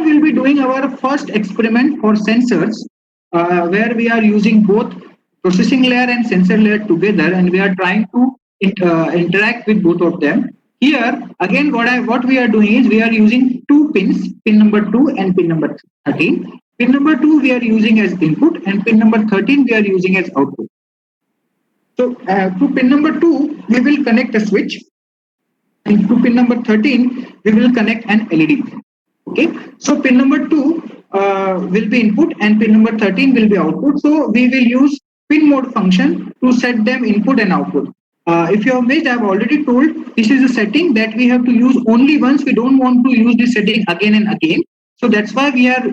we'll be doing our first experiment for sensors, where we are using both processing layer and sensor layer together, and we are trying to interact with both of them. Here again, what we are doing is we are using two pins, pin number 2 and pin number 13. Pin number 2 we are using as input, and pin number 13 we are using as output. So to pin number 2 we will connect a switch, and to pin number 13 we will connect an LED. Okay, so pin number 2 will be input and pin number 13 will be output. So we will use pin mode function to set them input and output. If you have missed, I have already told this is a setting that we have to use only once. We don't want to use this setting again and again. So that's why we are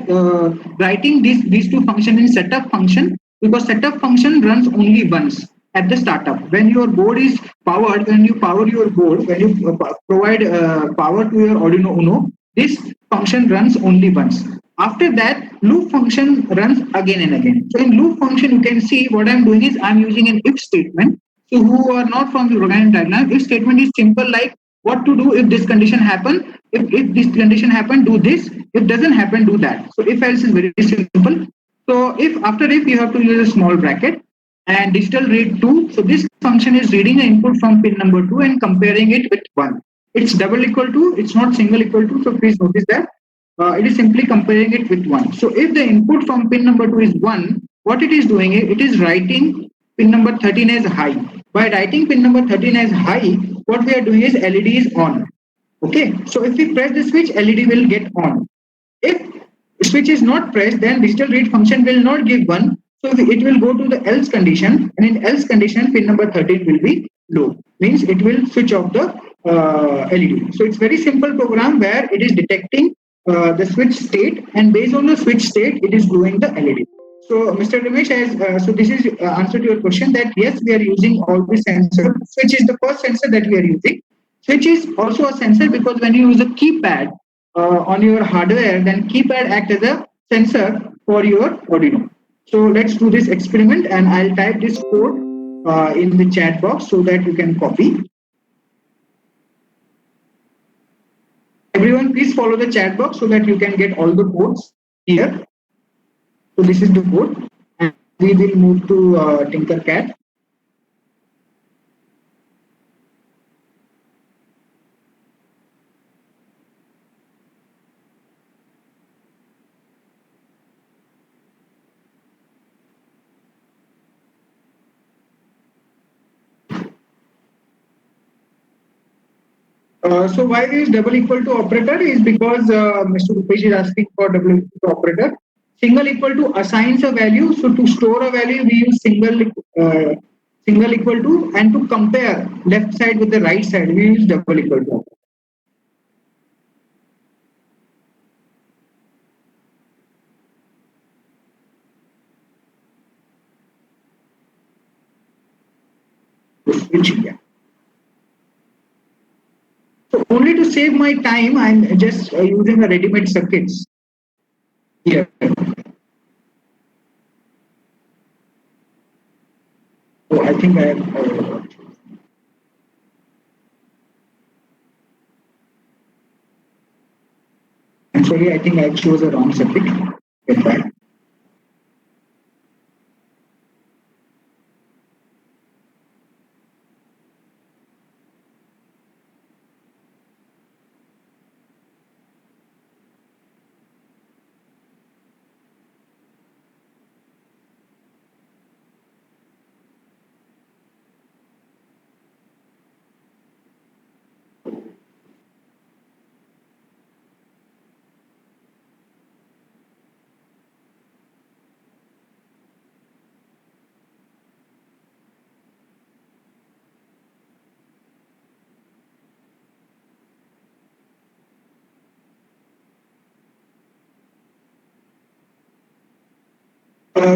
writing these two functions in setup function, because setup function runs only once at the startup. When your board is powered, when you power your board, when you provide power to your Arduino Uno, this function runs only once. After that, loop function runs again and again. So in loop function, you can see what I'm doing is I'm using an if statement. So who are not from the programming diagram, if statement is simple like what to do if this condition happen. If this condition happen, do this. If doesn't happen, do that. So if else is very simple. So if after if you have to use a small bracket and digital read 2. So this function is reading an input from pin number 2 and comparing it with 1. It's double equal to, it's not single equal to. So please notice that it is simply comparing it with 1. So if the input from pin number 2 is 1, what it is doing is it is writing pin number 13 as high. By writing pin number 13 as high, what we are doing is LED is on. Okay, so if we press the switch, LED will get on. If switch is not pressed, then digital read function will not give 1. So it will go to the else condition, and in else condition, pin number 13 will be low. Means it will switch off the LED. So it's very simple program where it is detecting the switch state, and based on the switch state, it is glowing the LED. So Mr. Ramesh has, so this is answer to your question that yes, we are using all the sensor. Switch is the first sensor that we are using. Switch is also a sensor because when you use a keypad on your hardware, then keypad acts as a sensor for your Arduino. So let's do this experiment, and I'll type this code in the chat box so that you can copy. Everyone, please follow the chat box so that you can get all the codes here. So this is the code, and we will move to Tinkercad. So why is double equal to operator is because Mr. Rupesh is asking for double equal to operator. Single equal to assigns a value. So to store a value, we use single equal to, and to compare left side with the right side, we use double equal to. So only to save my time, I'm just using a ready-made circuits here. So I think I have. I'm sorry, I think I chose the wrong circuit. Get back.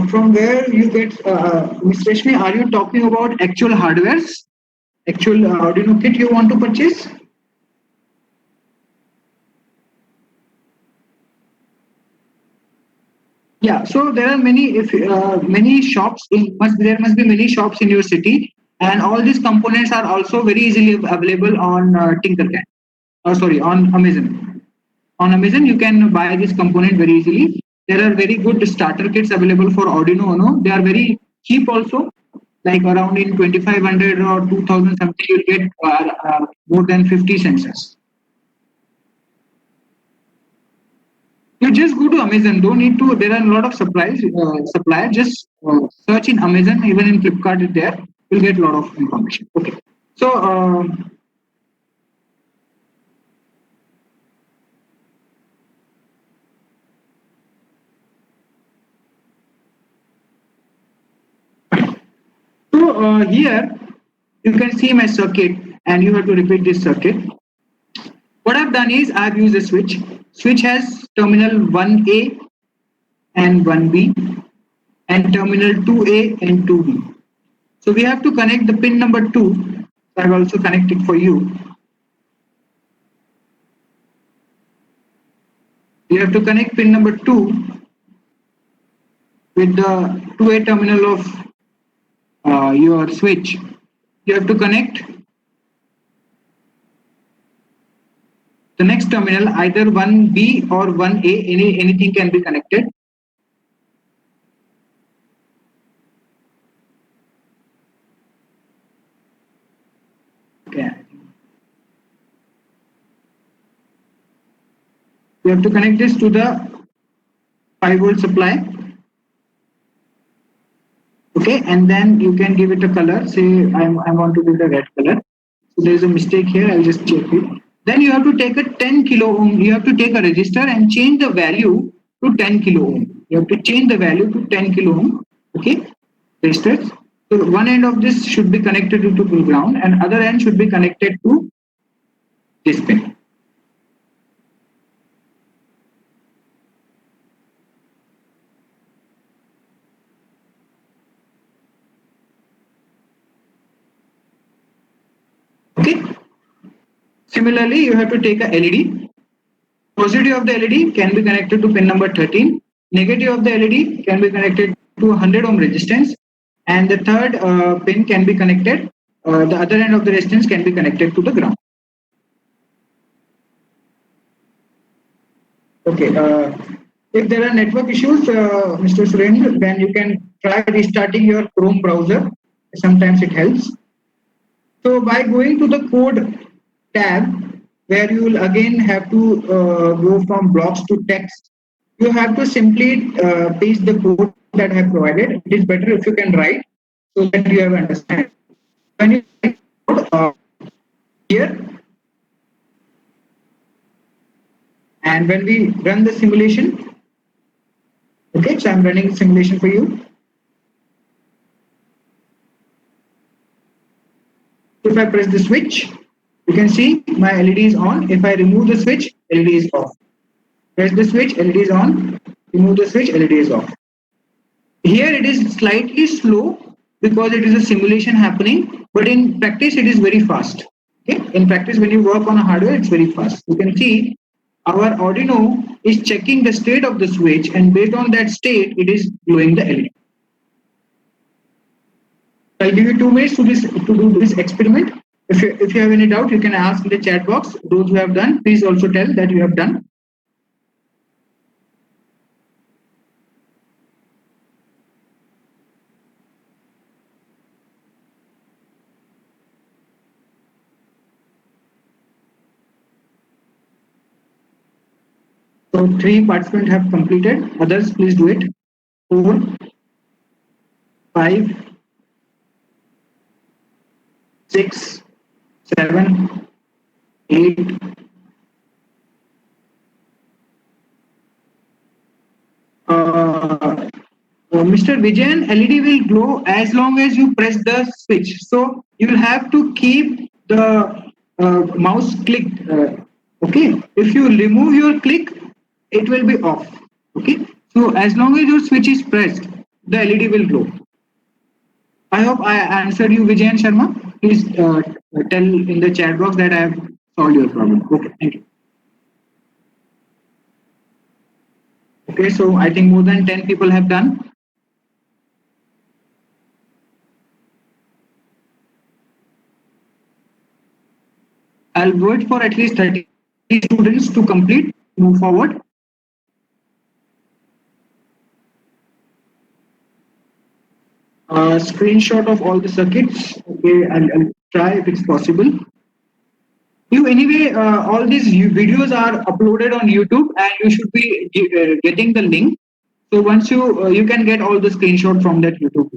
From where you get, Ms. Reshmi, are you talking about actual hardwares, actual Arduino kit you want to purchase? Yeah, so there are many, if many shops, there must be many shops in your city, and all these components are also very easily available on Tinkercad. Sorry, on Amazon. On Amazon, you can buy this component very easily. There are very good starter kits available for Arduino Uno. They are very cheap also, like around in 2500 or 2000 something, you'll get more than 50 sensors. You just go to Amazon. Don't need to. There are a lot of suppliers. Just search in Amazon. Even in Flipkart is there. You'll get a lot of information. Okay. So here you can see my circuit, and you have to repeat this circuit. What I've done is I've used a switch. Switch has terminal 1A and 1B, and terminal 2A and 2B. So we have to connect the pin number 2. So I've also connected for you. You have to connect pin number 2 with the 2A terminal of your switch. You have to connect the next terminal, either 1B or 1A, anything can be connected. Okay. You have to connect this to the 5-volt supply. Okay, and then you can give it a color. Say I want to give it a red color. So there is a mistake here. I'll just check it. Then you have to take a 10 kilo ohm. You have to take a resistor and change the value to 10 kilo ohm. You have to change the value to 10 kilo ohm. Okay, resistors. So one end of this should be connected to ground, and other end should be connected to this pin. Okay. Similarly, you have to take a LED. Positive of the LED can be connected to pin number 13. Negative of the LED can be connected to 100 ohm resistance, and the third pin can be connected. The other end of the resistance can be connected to the ground. Okay. If there are network issues, Mr. Surendra, then you can try restarting your Chrome browser. Sometimes it helps. So by going to the code tab, where you will again have to go from blocks to text, you have to simply paste the code that I have provided. It is better if you can write so that you have understand. When you write code here, and when we run the simulation, okay, so I'm running the simulation for you. If I press the switch, you can see my LED is on. If I remove the switch, LED is off. Press the switch, LED is on. Remove the switch, LED is off. Here it is slightly slow because it is a simulation happening, but in practice it is very fast. Okay? In practice, when you work on a hardware, it's very fast. You can see our Arduino is checking the state of the switch, and based on that state, it is glowing the LED. I'll give you 2 minutes to do this experiment. If you have any doubt, you can ask in the chat box. Those who have done, please also tell that you have done. So 3 participants have completed. Others, please do it. 4, 5, 6, 7, 8. Mr. Vijayan, LED will glow as long as you press the switch. So you will have to keep the mouse clicked. Okay. If you remove your click, it will be off. Okay. So as long as your switch is pressed, the LED will glow. I hope I answered you, Vijayan Sharma. Please tell in the chat box that I have solved your problem. Okay, thank you. Okay, so I think more than 10 people have done. I'll wait for at least 30 students to complete. move forward. Screenshot of all the circuits. Okay, I'll try if it's possible. You anyway, all these videos are uploaded on YouTube, and you should be getting the link. So once you can get all the screenshot from that YouTube.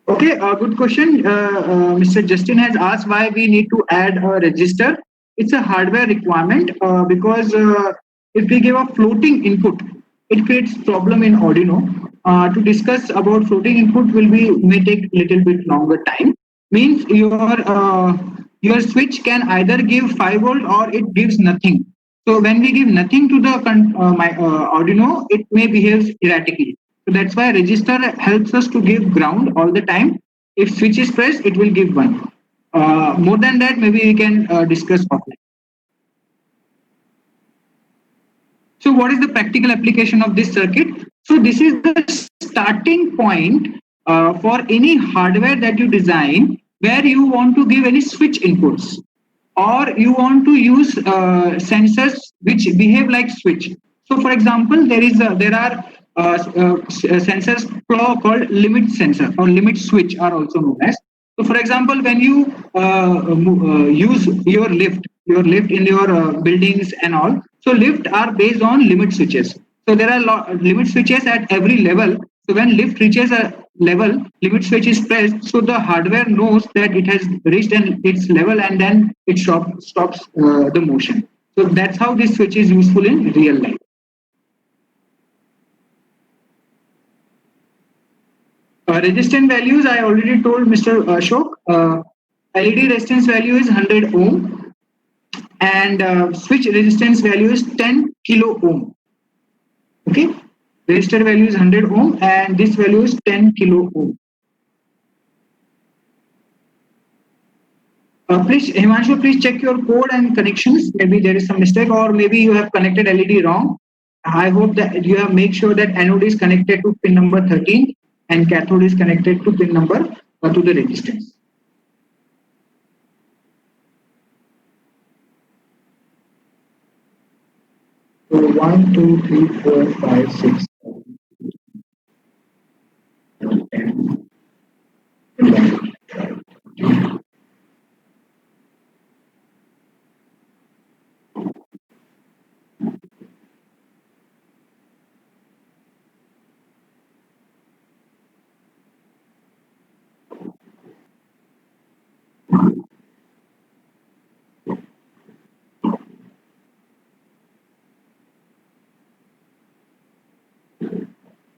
Okay, good question. Mr. Justin has asked why we need to add a register. It's a hardware requirement because if we give a floating input, it creates problem in Arduino. To discuss about floating input will be may take little bit longer time. Means your switch can either give 5 volt or it gives nothing. So when we give nothing to the Arduino, it may behave erratically. So that's why register helps us to give ground all the time. If switch is pressed, it will give one. More than that, maybe we can discuss offline. So what is the practical application of this circuit? So this is the starting point for any hardware that you design where you want to give any switch inputs or you want to use sensors which behave like switch. So for example, there are sensors called limit sensor or limit switch are also known as. So for example, when you use your lift in your buildings and all, so lift are based on limit switches. So there are limit switches at every level. So when lift reaches a level, limit switch is pressed, so the hardware knows that it has reached its level, and then it stops the motion. So that's how this switch is useful in real life. Resistance values, I already told Mr. Ashok. LED resistance value is 100 ohm, and switch resistance value is 10 kilo ohm. Okay, resistor value is 100 ohm, and this value is 10 kilo ohm. Please, Himanshu, please check your code and connections. Maybe there is some mistake, or maybe you have connected LED wrong. I hope that you have make sure that anode is connected to pin number 13 and cathode is connected to pin number to the resistance. So 1, 2, 3, 4, 5, 6, 7, 10, 11, 12.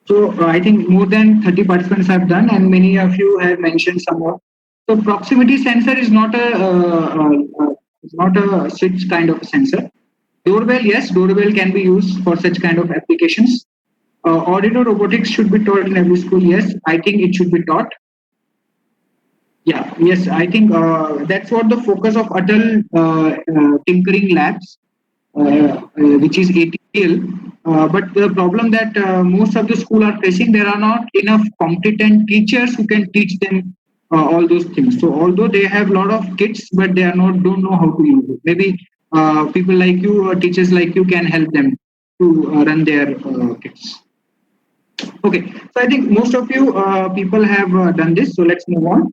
So I think more than 30 participants have done, and many of you have mentioned some more. So proximity sensor is not a switch kind of sensor. Doorbell, yes, doorbell can be used for such kind of applications. Arduino robotics should be taught in every school. Yes, I think it should be taught. Yeah, yes, I think that's what the focus of Atal Tinkering Labs, which is ATL. But the problem that most of the school are facing, there are not enough competent teachers who can teach them all those things. So although they have a lot of kits, but they are not don't know how to use it. Maybe people like you or teachers like you can help them to run their kits. Okay, so I think most of you people have done this. So let's move on.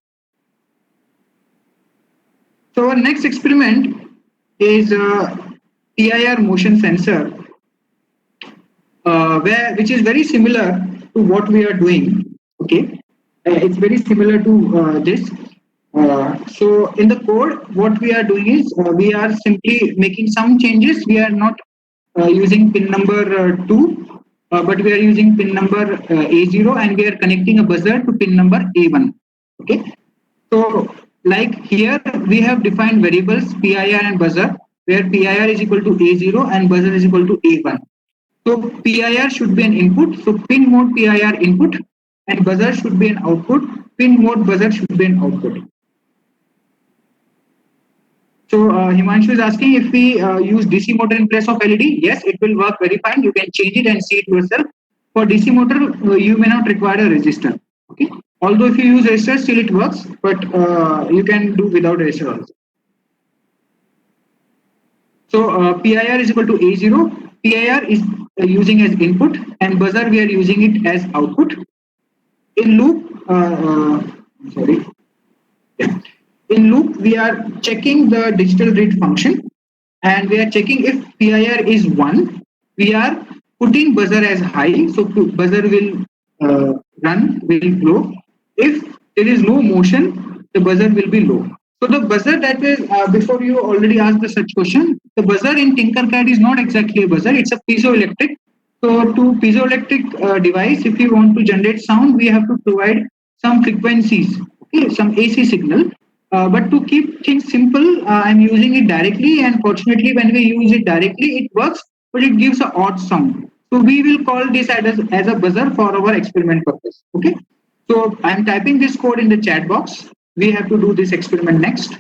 So our next experiment is PIR motion sensor, which is very similar to what we are doing. Okay, it's very similar to this. So in the code, what we are doing is we are simply making some changes. We are not using pin number 2, but we are using pin number A0, and we are connecting a buzzer to pin number A1. Okay, so like here we have defined variables PIR and buzzer, where PIR is equal to A0 and buzzer is equal to A1. So PIR should be an input, so pin mode PIR input, and buzzer should be an output, pin mode buzzer should be an output. So Himanshu is asking if we use DC motor in place of LED. Yes, it will work very fine. You can change it and see it yourself. For DC motor, you may not require a resistor. Okay. Although if you use resistor, still it works, but you can do without resistor also. So PIR is equal to A0. PIR is using as input, and buzzer we are using it as output. In loop, sorry. Yeah. In loop, we are checking the digital read function, and we are checking if PIR is 1. We are putting buzzer as high, so buzzer will will blow. If there is no motion, the buzzer will be low. So the buzzer that is before you already asked the such question, the buzzer in Tinkercad is not exactly a buzzer; it's a piezoelectric. So to piezoelectric device, if you want to generate sound, we have to provide some frequencies, okay, some AC signal. But to keep things simple, I'm using it directly, and fortunately, when we use it directly, it works, but it gives a odd sound. So we will call this as a buzzer for our experiment purpose. Okay. So I'm typing this code in the chat box. We have to do this experiment next.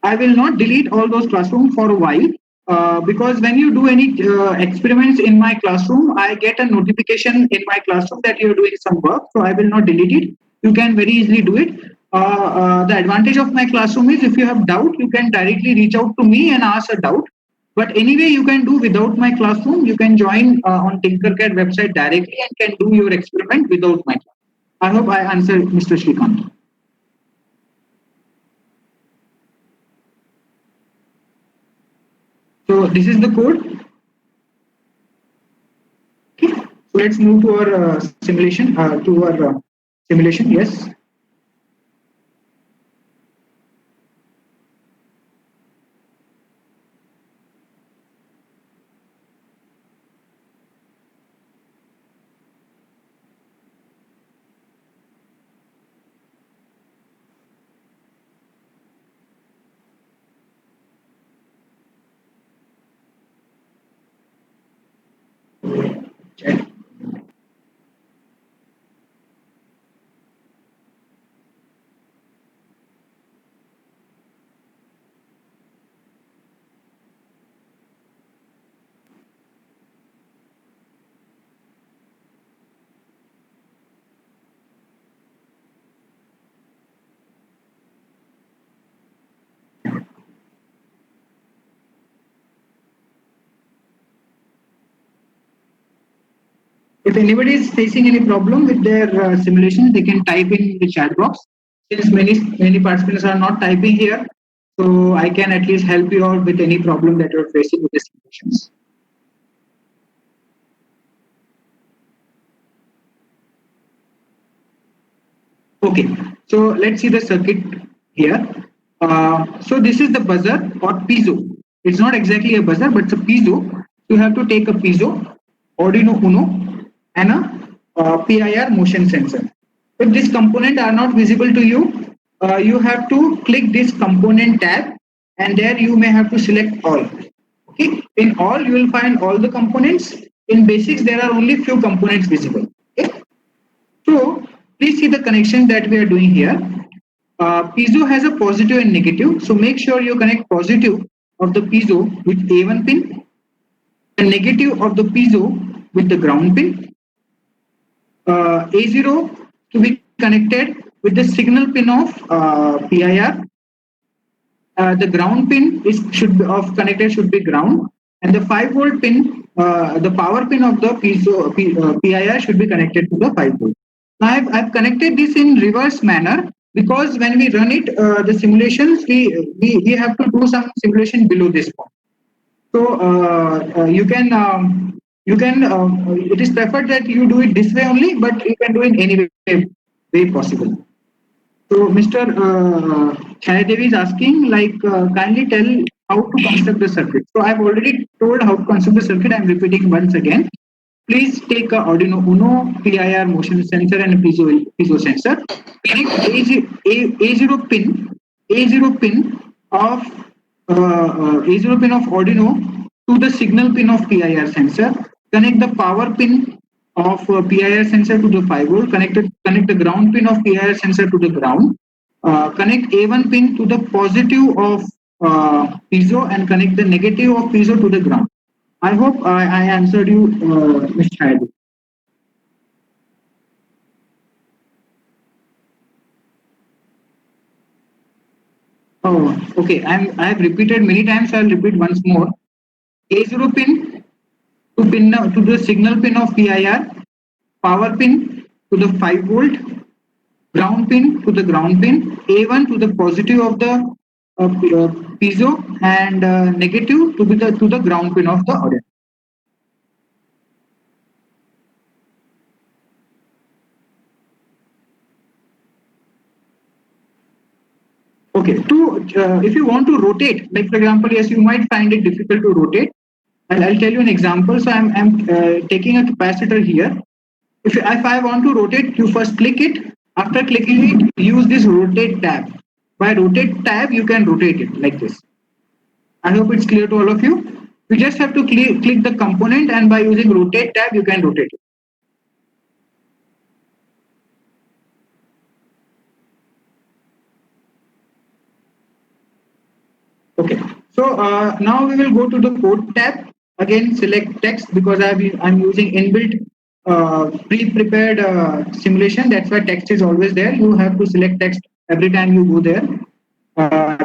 I will not delete all those classrooms for a while because when you do any experiments in my classroom, I get a notification in my classroom that you're doing some work. So I will not delete it. You can very easily do it. The advantage of my classroom is if you have doubt, you can directly reach out to me and ask a doubt. But anyway, you can do without my classroom. You can join on Tinkercad website directly and can do your experiment without my class. I hope I answered Mr. Shrikant. So this is the code. Okay. So let's move to our simulation. Simulation. Yes. Check. If anybody is facing any problem with their simulation, they can type in the chat box. Since many participants are not typing here, so I can at least help you out with any problem that you're facing with the simulations. Okay, so let's see the circuit here. So this is the buzzer or piezo. It's not exactly a buzzer, but it's a piezo. You have to take a piezo, Arduino Uno, and a PIR motion sensor. If these components are not visible to you, you have to click this component tab, and there you may have to select all. Okay, in all you will find all the components. In basics, there are only few components visible. Okay, so please see the connection that we are doing here. Piezo has a positive and negative, so make sure you connect positive of the piezo with A1 pin, and negative of the piezo with the ground pin. A0 to be connected with the signal pin of PIR. The ground pin should be ground, and the 5-volt pin, the power pin of the PIR should be connected to the 5-volt. Now I've connected this in reverse manner because when we run it, the simulations we have to do some simulation below this point. So you can it is preferred that you do it this way only, but you can do it any way possible. So Mr. Chayadevi is asking, kindly tell how to construct the circuit. So I've already told how to construct the circuit. I'm repeating once again. Please take a Arduino Uno, PIR motion sensor, and a piezo sensor. Connect A0 pin of A0 pin of Arduino to the signal pin of PIR sensor. Connect the power pin of PIR sensor to the 5-volt. Connect the ground pin of PIR sensor to the ground. Connect A1 pin to the positive of piezo and connect the negative of piezo to the ground. I hope I answered you, Mr. Hadi. Oh, okay. I have repeated many times. I'll repeat once more. A0 pin to the signal pin of PIR, power pin to the 5 volt, ground pin to the ground pin, A1 to the positive of the piezo, and negative to the ground pin of the audio. Okay, if you want to rotate, like for example, yes, you might find it difficult to rotate. I'll tell you an example. So I'm taking a capacitor here. If I want to rotate, you first click it. After clicking it, use this rotate tab. By rotate tab, you can rotate it like this. I hope it's clear to all of you. You just have to click the component, and by using rotate tab, you can rotate it. Okay. So now we will go to the code tab. Again, select text because I'm using inbuilt pre-prepared simulation. That's why text is always there. You have to select text every time you go there.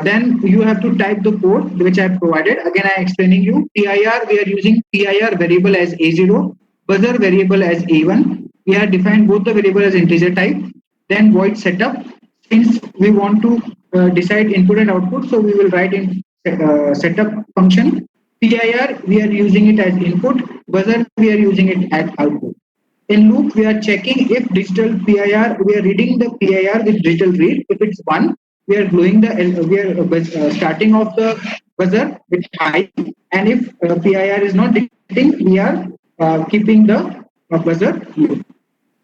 Then you have to type the code which I provided. Again, I am explaining you. PIR, we are using PIR variable as A0, buzzer variable as A1. We have defined both the variable as integer type. Then void setup. Since we want to decide input and output, so we will write in setup function. PIR, we are using it as input. Buzzer, we are using it as output. In loop, we are checking if digital PIR, we are reading the PIR with digital read. If it's 1, we are blowing we are starting off the buzzer with high. And if PIR is not detecting, we are keeping the buzzer low.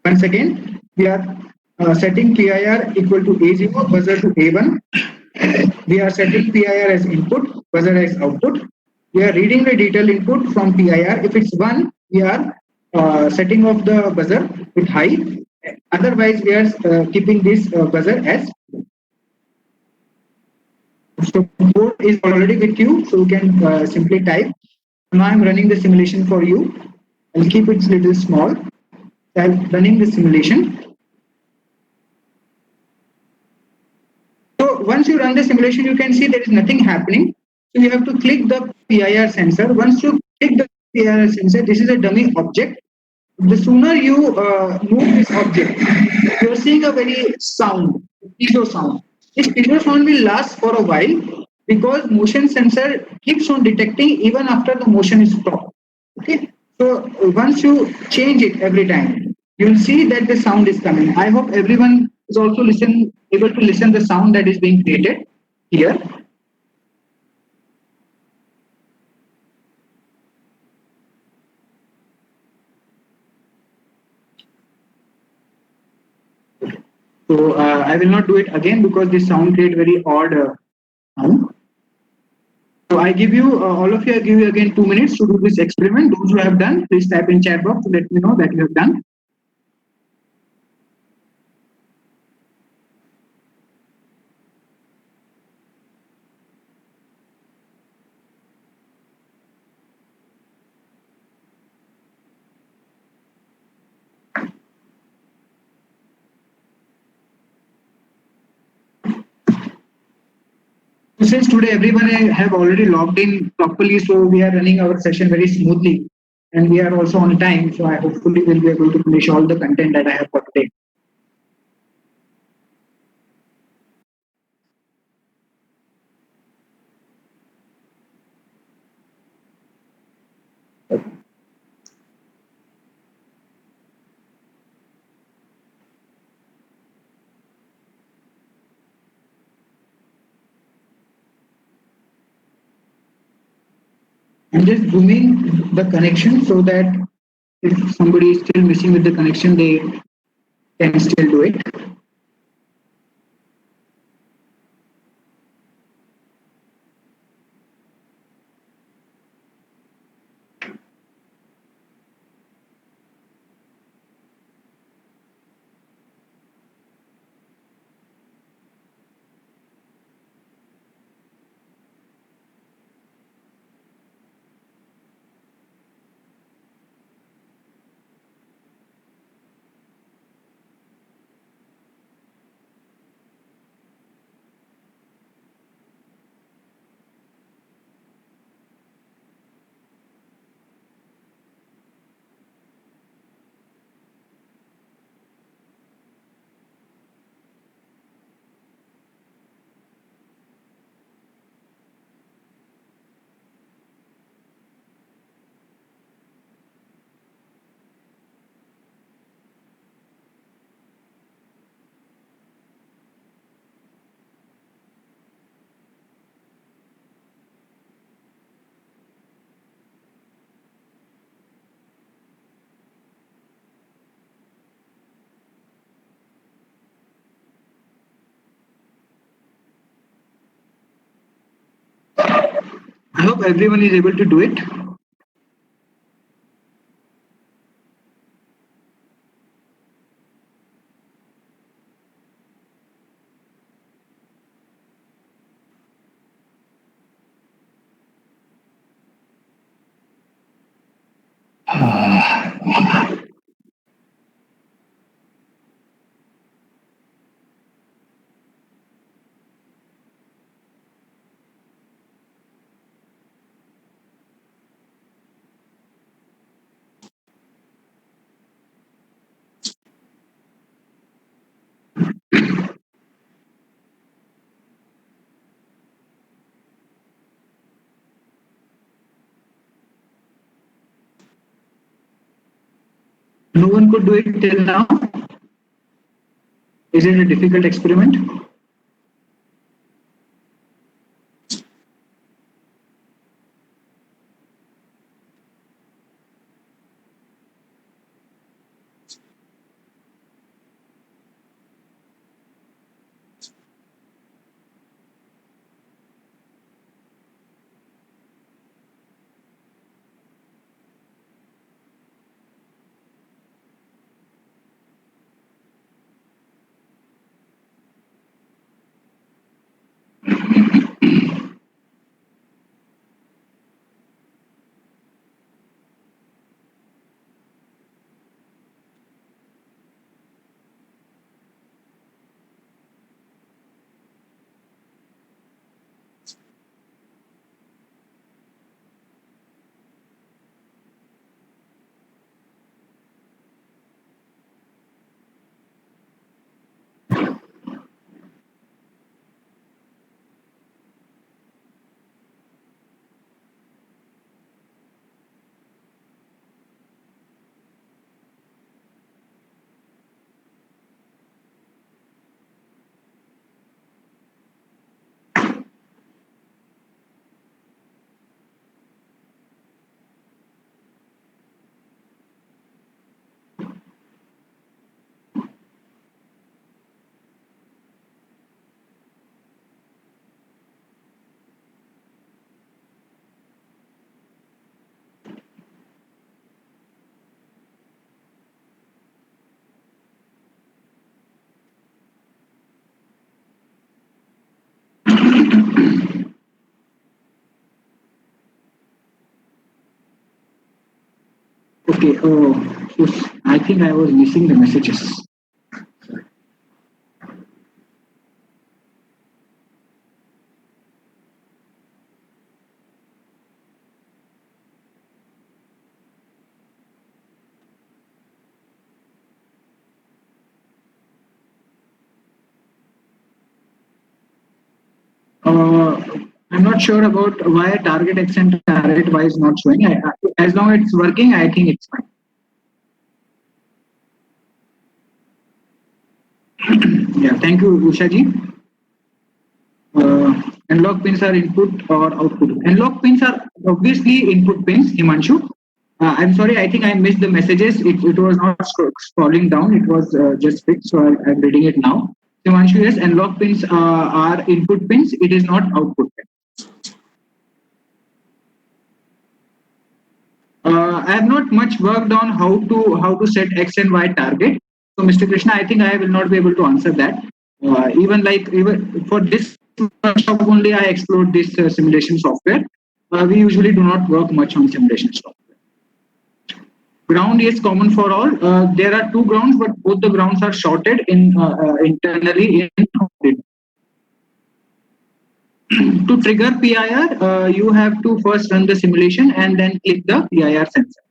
Once again, we are setting PIR equal to A0, buzzer to A1. We are setting PIR as input, buzzer as output. We are reading the detailed input from PIR. If it's 1, we are setting off the buzzer with high. Otherwise, we are keeping this buzzer as. So code is already with you, so you can simply type. Now I'm running the simulation for you. I'll keep it little small. I'm running the simulation. So once you run the simulation, you can see there is nothing happening. So you have to click the PIR sensor. Once you click the PIR sensor, this is a dummy object. The sooner you move this object, you're seeing a very sound, piezo sound. This piezo sound will last for a while because motion sensor keeps on detecting even after the motion is stopped. Okay, so once you change it every time, you'll see that the sound is coming. I hope everyone is also able to listen the sound that is being created here. So I will not do it again because this sound create very odd sound. So I give you all of you. I give you again 2 minutes to do this experiment. Those who have done, please type in chat box to let me know that you have done. Since today everyone have already logged in properly, so we are running our session very smoothly, and we are also on time. So I hopefully will be able to finish all the content that I have for today. I'm just zooming the connection so that if somebody is still missing with the connection, they can still do it. I hope everyone is able to do it. No one could do it till now. Is it a difficult experiment? Okay. Oh, I think I was missing the messages. Uh, I'm not sure about why target X and target Y is not showing. As long as it's working, I think it's fine. Yeah, thank you, Usha ji. Analog pins are input or output. Analog pins are obviously input pins, Himanshu. I'm sorry, I think I missed the messages. It was not scrolling down, it was just fixed, so I'm reading it now. Himanshu, yes, analog pins are input pins, it is not output pins. I have not much worked on how to set X and Y target. So, Mr. Krishna, I think I will not be able to answer that. Even for this workshop only, I explored this simulation software. We usually do not work much on simulation software. Ground is common for all. There are two grounds, but both the grounds are shorted in internally in. To trigger PIR, you have to first run the simulation and then click the PIR sensor.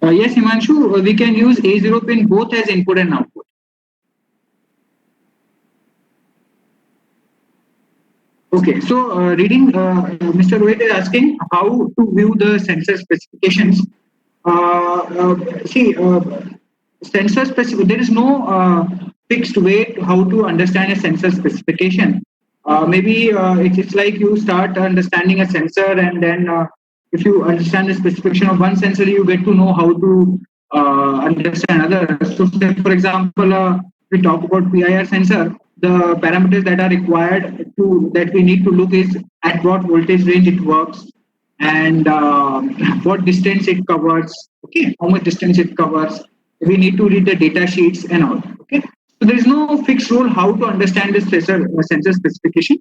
Yes, Himanshu, we can use A0 pin both as input and output. Okay, so reading, Mr. Rohit is asking how to view the sensor specifications. See, sensor specific, there is no fixed way to how to understand a sensor specification. Maybe it's like you start understanding a sensor and then if you understand the specification of one sensor, you get to know how to understand others. So, say for example, we talk about PIR sensor. The parameters that are required to that we need to look is at what voltage range it works, and what distance it covers. Okay, how much distance it covers. We need to read the data sheets and all. Okay, so there is no fixed rule how to understand this sensor specification.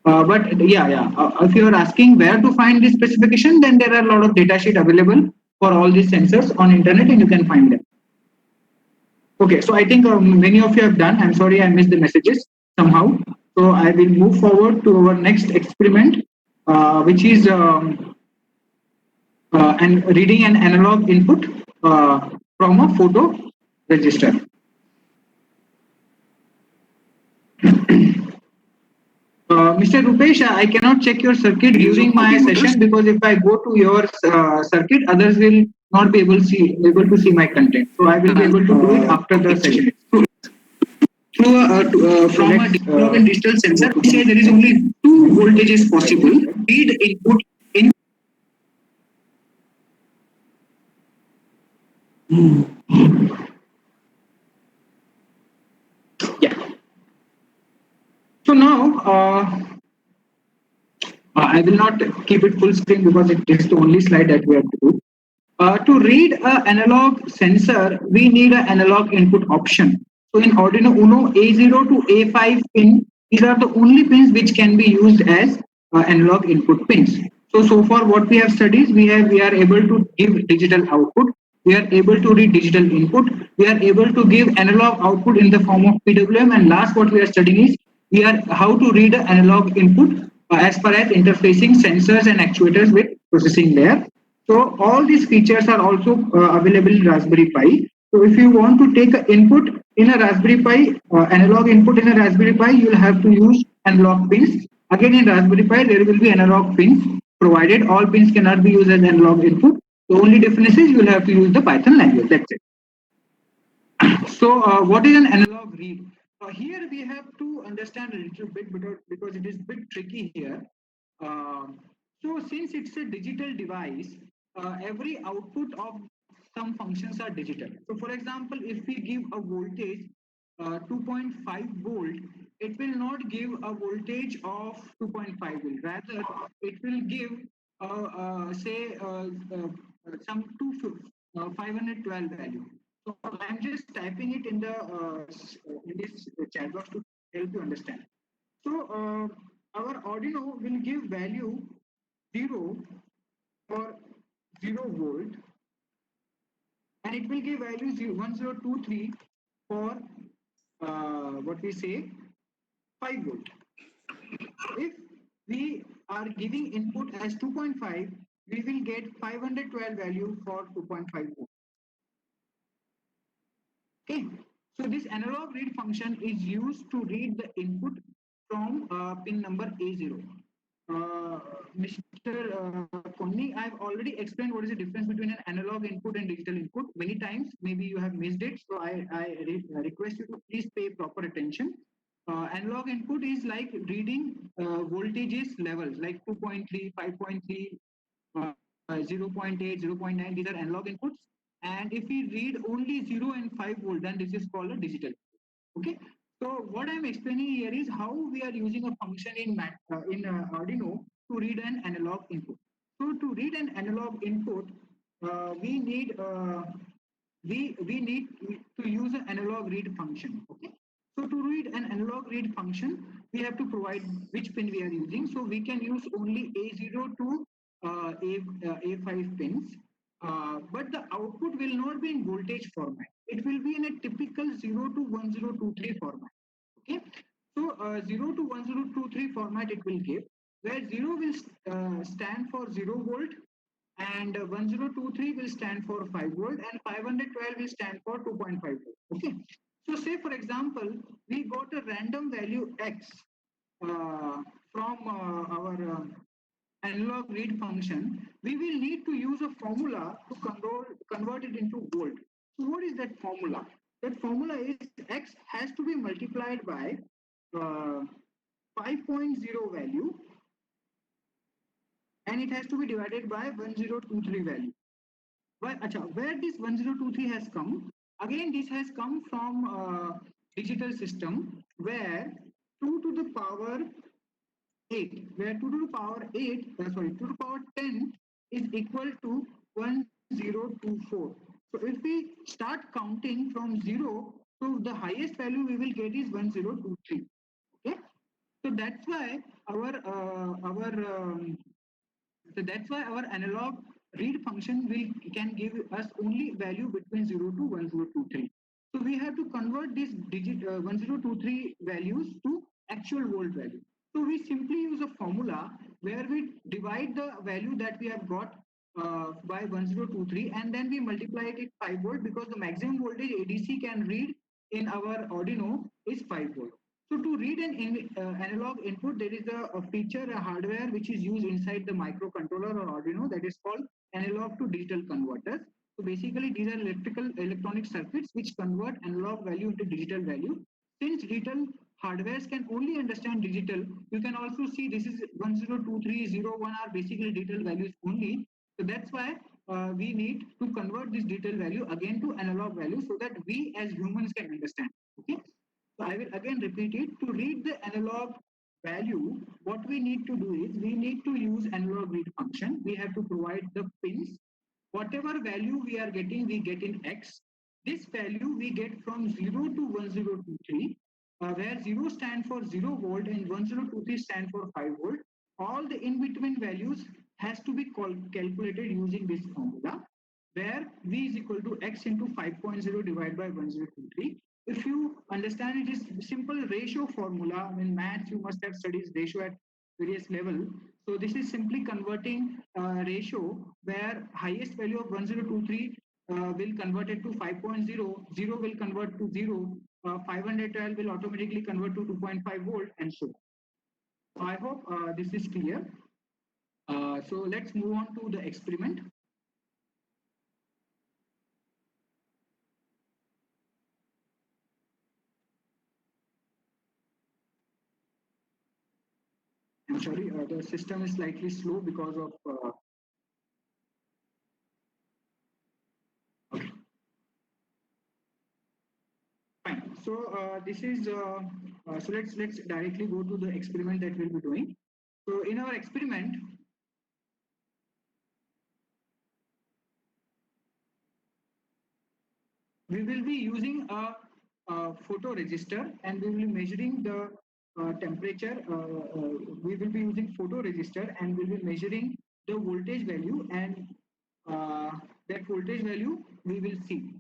But yeah. If you are asking where to find this specification, then there are a lot of data sheet available for all these sensors on internet, and you can find them. Okay, so I think many of you have done. I'm sorry I missed the messages somehow. So I will move forward to our next experiment, which is and reading an analog input from a photo register. Mr. Rupesh, I cannot check your circuit during my session because if I go to your circuit, others will not be able to see my content. So I will be able to do it after the session. From a analog and digital sensor, we say there is only two voltages possible. Read input in. Yeah. So now I will not keep it full screen because it is the only slide that we have to do. To read an analog sensor, we need an analog input option. So in Arduino Uno, A0 to A5 pin, these are the only pins which can be used as analog input pins. So far what we have studied, we are able to give digital output. We are able to read digital input. We are able to give analog output in the form of PWM. And last what we are studying is we are how to read an analog input as far as interfacing sensors and actuators with processing layer. So all these features are also available in Raspberry Pi. So if you want to take an input in a Raspberry Pi, analog input in a Raspberry Pi, you will have to use analog pins. Again in Raspberry Pi, there will be analog pins provided. All pins cannot be used as analog input. The only difference is you will have to use the Python language. That's it. So what is an analog read? Here we have to understand a little bit because it is a bit tricky here. So since it's a digital device, every output of some functions are digital. So for example, if we give a voltage 2.5 volt, it will not give a voltage of 2.5 volt. Rather, it will give say some 512 value. So I'm just typing it in the in this chat box to help you understand. So our Arduino will give value 0 for 0 volt, and it will give value 1023 for what we say 5 volt. If we are giving input as 2.5, we will get 512 value for 2.5 volt. Okay, so this analog read function is used to read the input from pin number A0. Mr. Konni, I've already explained what is the difference between an analog input and digital input many times. Maybe you have missed it, so I request you to please pay proper attention. Analog input is like reading voltages levels like 2.3, 5.3, 0.8, 0.9. These are analog inputs. And if we read only 0 and 5 volt, then this is called a digital. Okay. So what I'm explaining here is how we are using a function in Arduino to read an analog input. So to read an analog input, we need to use an analog read function. Okay. So to read an analog read function, we have to provide which pin we are using. So we can use only A0 to A5 pins. But the output will not be in voltage format. It will be in a typical 0 to 1023 format. Okay. So 0 to 1023 format it will give, where 0 will stand for 0 volt, and 1023 will stand for 5 volt, and 512 will stand for 2.5 volt. Okay. So say for example, we got a random value x from our analog read function, we will need to use a formula to convert it into volt. So what is that formula? That formula is x has to be multiplied by 5.0 value and it has to be divided by 1023 value. Where this 1023 has come? Again, this has come from digital system where 2 to the power 8, where 2 to the power 8, 2 to the power 10 is equal to 1024. So if we start counting from 0 to the highest value we will get is 1023. Okay, so that's why our analog read function will can give us only value between 0 to 1023. So we have to convert these 1023 values to actual volt value. So we simply use a formula where we divide the value that we have got by 1023 and then we multiply it with 5 volt, because the maximum voltage ADC can read in our Arduino is 5 volt. So to read an analog input, there is a feature, a hardware which is used inside the microcontroller or Arduino, that is called analog to digital converters. So basically, these are electronic circuits which convert analog value into digital value. Since digital hardwares can only understand digital, you can also see this is 102301 are basically digital values only. So that's why we need to convert this digital value again to analog value so that we as humans can understand. Okay. So I will again repeat it. To read the analog value, what we need to do is we need to use analog read function. We have to provide the pins. Whatever value we are getting, we get in X. This value we get from 0 to 1023, where 0 stand for 0 volt and 1023 stand for 5 volt. All the in between values has to be calculated using this formula, where V is equal to X into 5.0 divided by 1023. If you understand, it is simple ratio formula. In maths, you must have studied ratio at various level. So this is simply converting ratio where highest value of 1023 will convert it to 5.0, 0 will convert to 0, 512 will automatically convert to 2.5 volt, and so on. I hope this is clear. So let's move on to the experiment. I'm sorry, the system is slightly slow because of. Okay. Fine. So this is. So let's directly go to the experiment that we'll be doing. So in our experiment, we will be using a photoresistor and we will be measuring the temperature. We will be using photoresistor and we will be measuring the voltage value, and that voltage value we will see.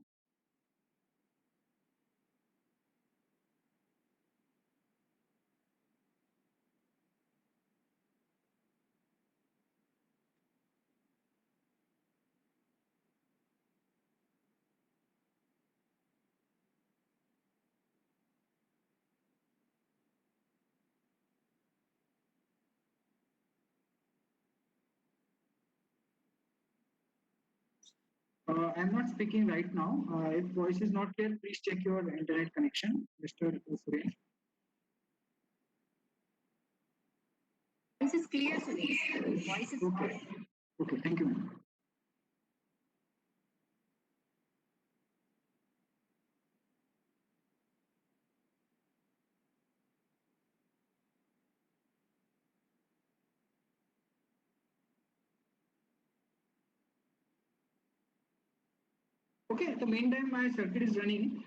I'm not speaking right now. If voice is not clear, please check your internet connection, Mr. Suresh. Voice is clear, Suresh. Voice is Okay. Okay. Thank you, ma'am. Okay, the meantime my circuit is running.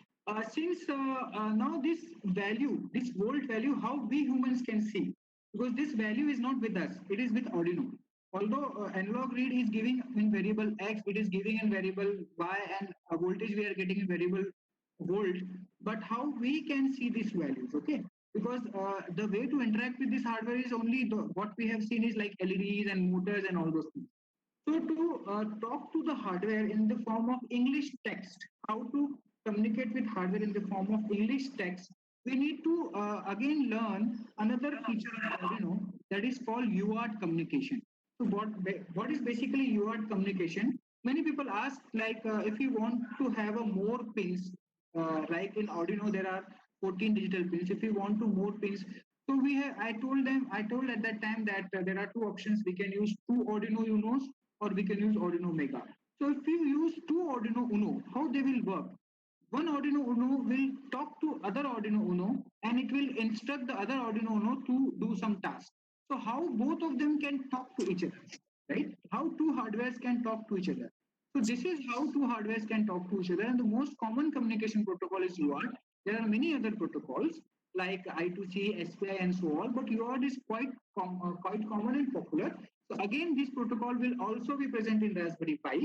Since now this value, this volt value, how we humans can see, because this value is not with us, it is with Arduino. Although analog read is giving in variable X, it is giving in variable Y, and voltage we are getting in variable volt. But how we can see these values? Okay, because the way to interact with this hardware is only what we have seen is like LEDs and motors and all those things. So to talk to the hardware in the form of English text, how to communicate with hardware in the form of English text, we need to again learn another feature of Arduino, that is called UART communication. So what is basically UART communication? Many people ask, like if you want to have a more pins, like in Arduino there are 14 digital pins. If you want to more pins, So I told at that time that there are two options. We can use two Arduino Unos or we can use Arduino Mega. So if you use two Arduino Uno, how they will work? One Arduino Uno will talk to other Arduino Uno and it will instruct the other Arduino Uno to do some task. So how both of them can talk to each other, right? How two hardwares can talk to each other. So this is how two hardwares can talk to each other, and the most common communication protocol is UART. There are many other protocols like I2C, SPI, and so on, but UART is quite common and popular. So again, this protocol will also be present in Raspberry Pi.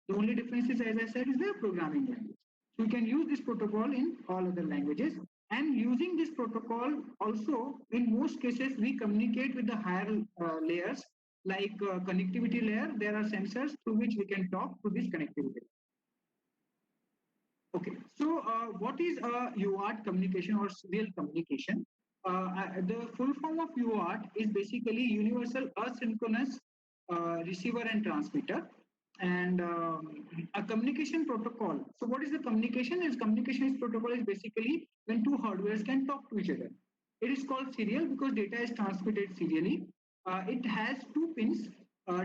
The only difference is, as I said, is their programming language. So you can use this protocol in all other languages. And using this protocol, also in most cases, we communicate with the higher layers like connectivity layer. There are sensors through which we can talk to this connectivity. Okay, so what is a UART communication or serial communication? The full form of UART is basically Universal Asynchronous Receiver and Transmitter, and a communication protocol. So, what is the communication? Is communication protocol is basically when two hardwares can talk to each other. It is called serial because data is transmitted serially. It has two pins,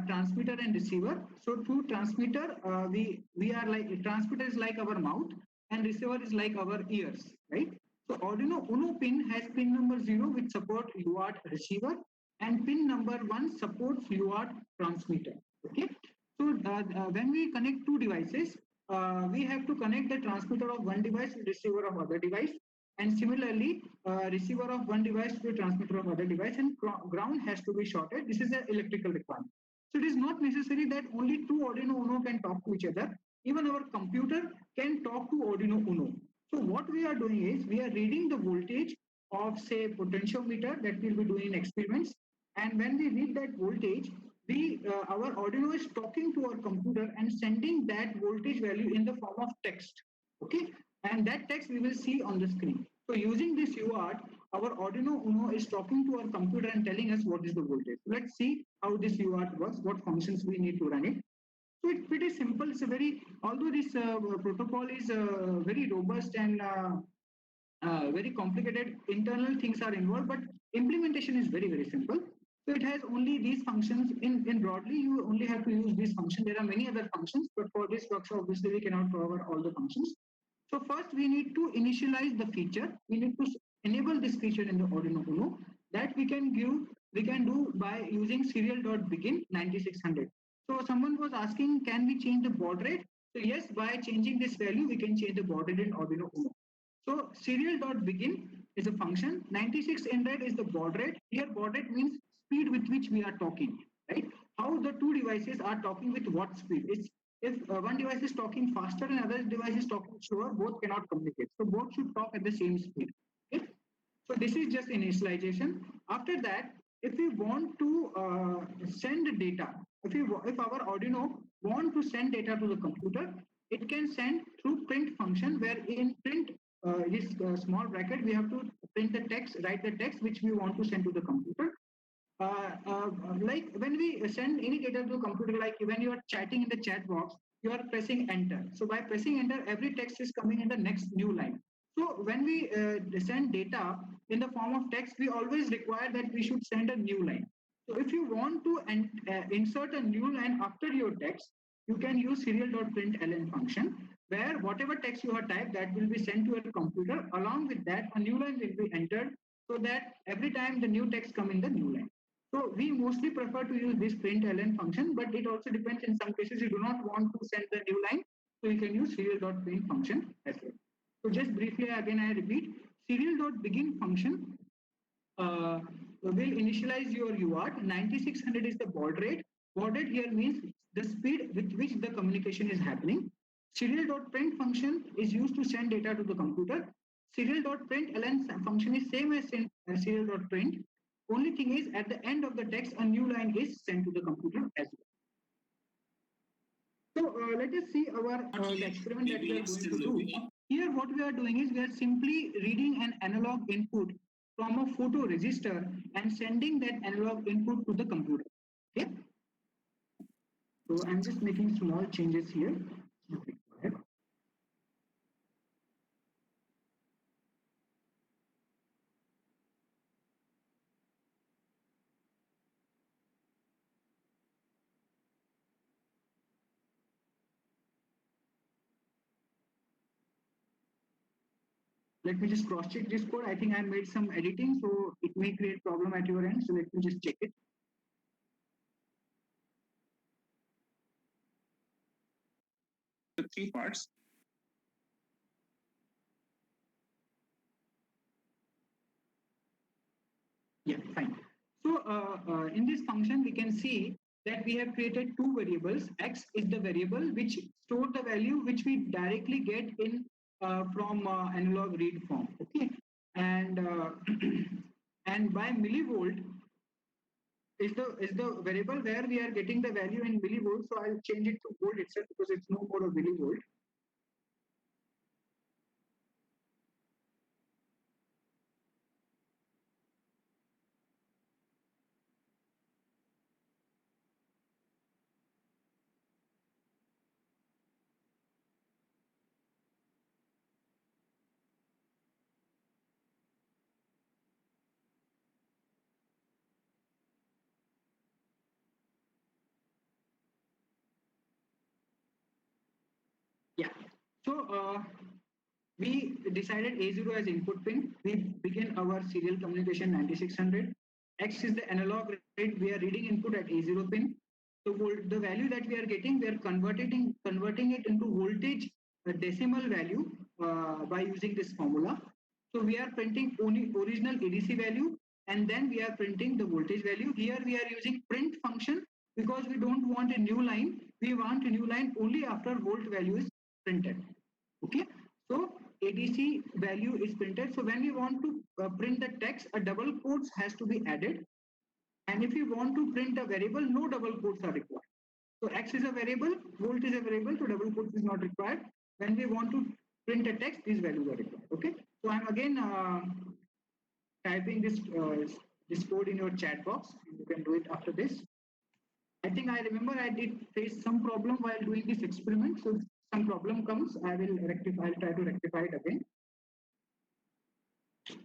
transmitter and receiver. So through transmitter, we are like transmitter is like our mouth and receiver is like our ears, right? So Arduino Uno pin has pin number 0 which support UART receiver and pin number 1 supports UART transmitter. Okay. So when we connect two devices, we have to connect the transmitter of one device to receiver of other device, and similarly receiver of one device to the transmitter of other device, and ground has to be shorted. This is an electrical requirement. So it is not necessary that only two Arduino Uno can talk to each other. Even our computer can talk to Arduino Uno. So what we are doing is we are reading the voltage of say potentiometer that we'll be doing in experiments, and when we read that voltage, we our Arduino is talking to our computer and sending that voltage value in the form of text. Okay, and that text we will see on the screen. So using this UART, our Arduino Uno is talking to our computer and telling us what is the voltage. Let's see how this UART works, what functions we need to run it. So it's pretty simple. It's a very, although this protocol is very robust and very complicated, internal things are involved, but implementation is very, very simple. So it has only these functions. In broadly, you only have to use this function. There are many other functions, but for this workshop, obviously we cannot cover all the functions. So first we need to initialize the feature. We need to enable this feature in the Arduino Uno. That we can do by using serial.begin 9600. So someone was asking, can we change the baud rate? So yes, by changing this value, we can change the baud rate in Arduino Uno. So serial.begin is a function. 9600 is the baud rate. Here baud rate means speed with which we are talking, right? How the two devices are talking with what speed. It's if one device is talking faster and other device is talking slower, both cannot communicate. So both should talk at the same speed. Okay? So this is just initialization. After that, if we want to send data, if our Arduino want to send data to the computer, it can send through print function, where in print this small bracket we have to print the text, write the text which we want to send to the computer. Like when we send any data to a computer, like when you are chatting in the chat box, you are pressing enter. So by pressing enter, every text is coming in the next new line. So when we send data in the form of text, we always require that we should send a new line. So if you want to insert a new line after your text, you can use serial.println function, where whatever text you have typed, that will be sent to your computer. Along with that, a new line will be entered, so that every time the new text come in the new line. So we mostly prefer to use this println function, but it also depends. In some cases, you do not want to send the new line, so you can use serial.print function as well. So just briefly, again, I repeat, serial.begin function will initialize your UART. 9600 is the baud rate. Baud rate here means the speed with which the communication is happening. Serial.print function is used to send data to the computer. Serial.println function is same as serial.print. Only thing is, at the end of the text, a new line is sent to the computer as well. So let us see our the experiment that we are going to do. Here what we are doing is we are simply reading an analog input from a photo register and sending that analog input to the computer. Okay. So I'm just making small changes here. Okay, go ahead. Let me just cross check this code. I think I made some editing, so it may create problem at your end. So let me just check it. The three parts. Yeah, fine. So in this function, we can see that we have created two variables. X is the variable which store the value which we directly get in from analog read form. Okay, and and by millivolt is the variable where we are getting the value in millivolt. So I'll change it to volt itself because it's no more a millivolt. Yeah. So we decided A0 as input pin. We begin our serial communication 9600. X is the analog rate. We are reading input at A0 pin. So the value that we are getting, we are converting it into voltage decimal value by using this formula. So we are printing only original ADC value, and then we are printing the voltage value. Here we are using print function because we don't want a new line. We want a new line only after volt value is printed. Okay, so ADC value is printed. So when we want to print the text, a double quotes has to be added. And if you want to print a variable, no double quotes are required. So X is a variable, volt is a variable, so double quotes is not required. When we want to print a text, these values are required. Okay, so I'm again typing this code in your chat box. You can do it after this. I think I remember I did face some problem while doing this experiment. So if some problem comes, I will rectify. I'll try to rectify it again.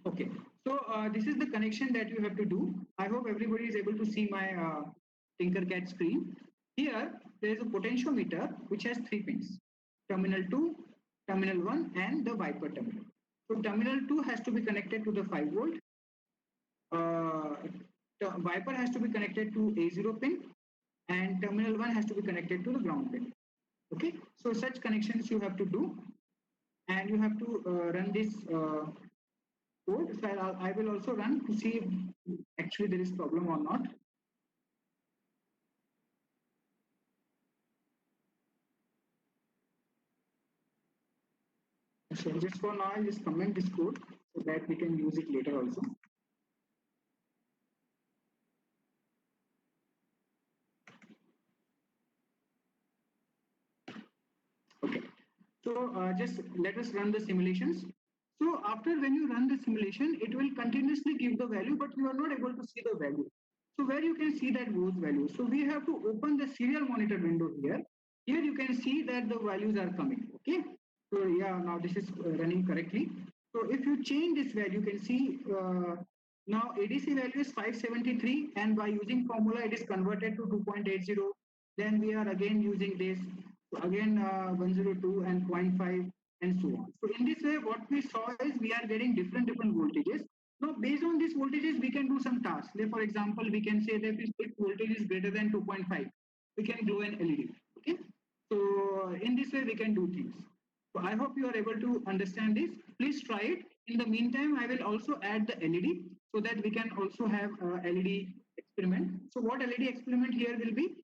Okay. So this is the connection that you have to do. I hope everybody is able to see my Tinkercad screen. Here there is a potentiometer which has three pins: terminal 2, terminal 1, and the Viper terminal. So terminal 2 has to be connected to the 5 volt. The Viper has to be connected to A0 pin, and terminal 1 has to be connected to the ground pin. Okay, so such connections you have to do, and you have to run this code. So I will also run to see if actually there is problem or not. So just for now, I'll just comment this code so that we can use it later also. Okay, so just let us run the simulations. So after when you run the simulation, it will continuously give the value, but you are not able to see the value. So where you can see that those values. So we have to open the serial monitor window here. Here you can see that the values are coming. Okay. So yeah, now this is running correctly. So if you change this value, you can see now ADC value is 573, and by using formula, it is converted to 2.80. Then we are again using this. So again 102 and 0.5 and so on. So in this way, what we saw is we are getting different voltages. Now, based on these voltages, we can do some tasks. Like for example, we can say that if voltage is greater than 2.5, we can glow an LED. Okay. So in this way, we can do things. So I hope you are able to understand this. Please try it. In the meantime, I will also add the LED so that we can also have LED experiment. So what LED experiment here will be?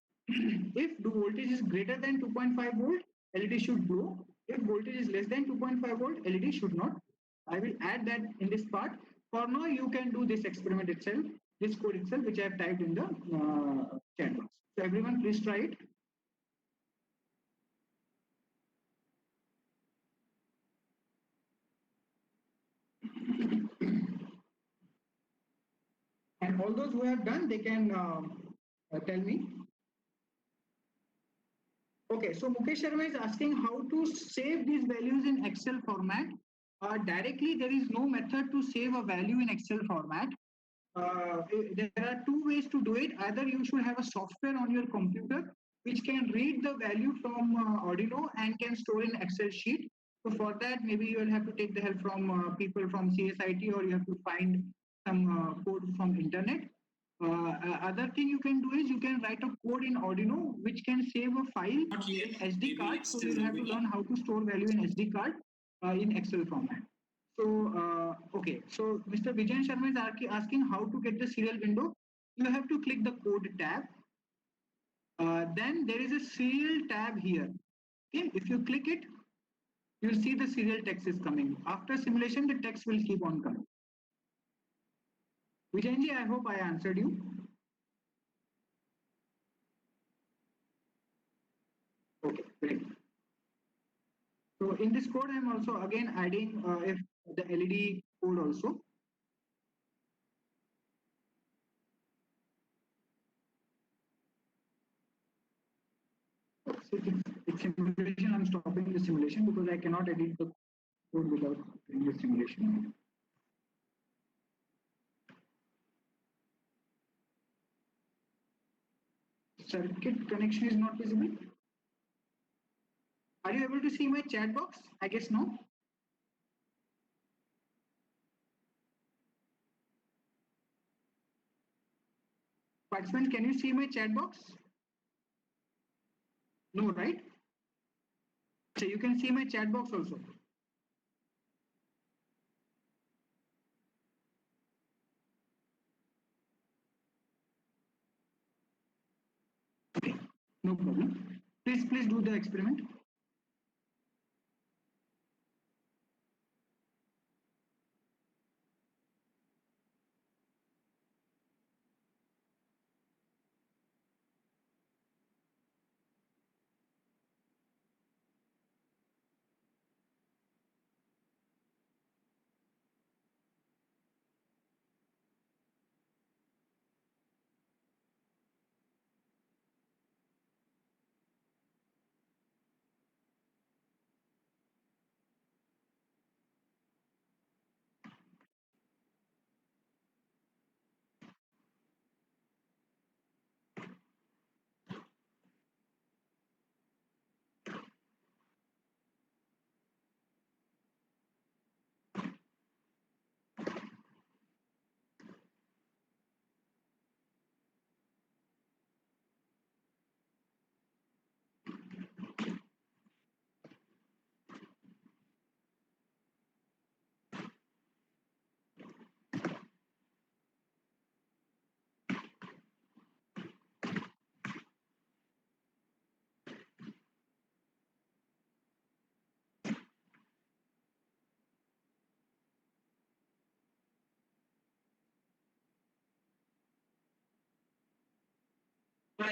If the voltage is greater than 2.5 volt, LED should glow. If voltage is less than 2.5 volt, LED should not. I will add that in this part. For now, you can do this experiment itself, this code itself, which I have typed in the chat box. So everyone, please try it. And all those who have done, they can tell me. Okay, so Mukesh Sharma is asking how to save these values in Excel format. Directly, there is no method to save a value in Excel format. There are two ways to do it. Either you should have a software on your computer which can read the value from Arduino and can store in Excel sheet. So for that, maybe you will have to take the help from people from CSIT, or you have to find some code from internet. Other thing you can do is you can write a code in Arduino which can save a file Not in yet. SD Maybe card. it's So still you'll have to loading learn up. how to store value in SD card in Excel format. So okay, so Mr. Vijayan Sharma is asking how to get the serial window. You have to click the code tab. Then there is a serial tab here. Okay, if you click it, you'll see the serial text is coming. After simulation, the text will keep on coming. Vijayanji, I hope I answered you. Okay, great. So in this code, I'm also again adding if the LED code also. So it's simulation. I'm stopping the simulation because I cannot edit the code without doing the simulation. Circuit connection is not visible. Are you able to see my chat box? I guess no. Participant, can you see my chat box? No, right? So you can see my chat box also. Okay, no problem. Please do the experiment.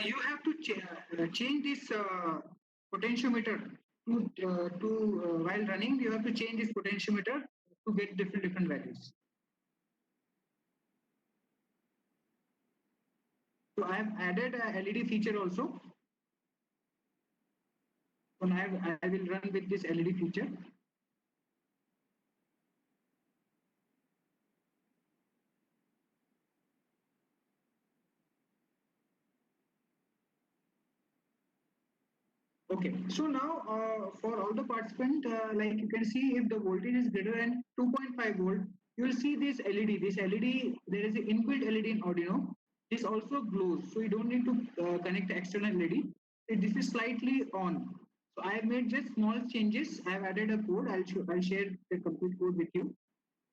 You have to change this potentiometer to while running. You have to change this potentiometer to get different values. So I have added a LED feature also. So now I will run with this LED feature. Okay, so now for all the participants, like you can see, if the voltage is greater than 2.5 volt, you will see this LED. This LED, there is an inbuilt LED in Arduino. This also glows, so you don't need to connect the external LED. This is slightly on. So I have made just small changes. I have added a code. I'll share the complete code with you.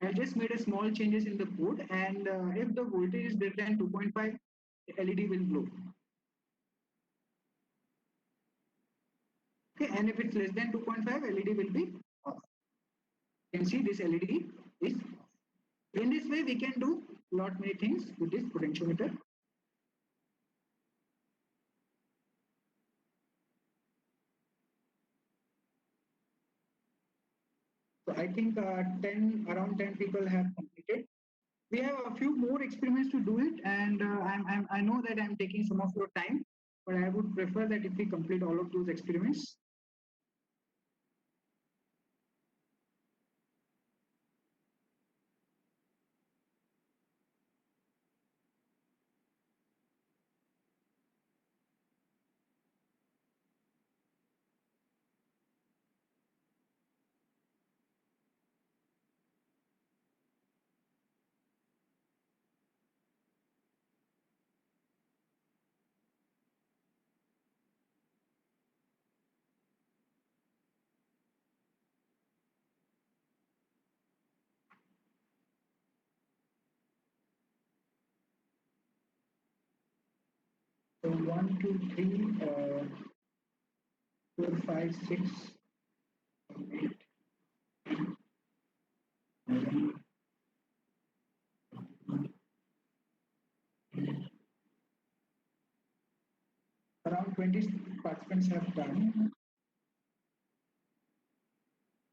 I just made a small changes in the code, and if the voltage is greater than 2.5, the LED will glow. Okay, and if it's less than 2.5, LED will be off. You can see this LED is off. In this way, we can do lot many things with this potentiometer. So I think around 10 people have completed. We have a few more experiments to do it, and I know that I'm taking some of your time, but I would prefer that if we complete all of those experiments. So 1, 2, 3, 4, 5, 6, 8, 9, around 20 participants have done.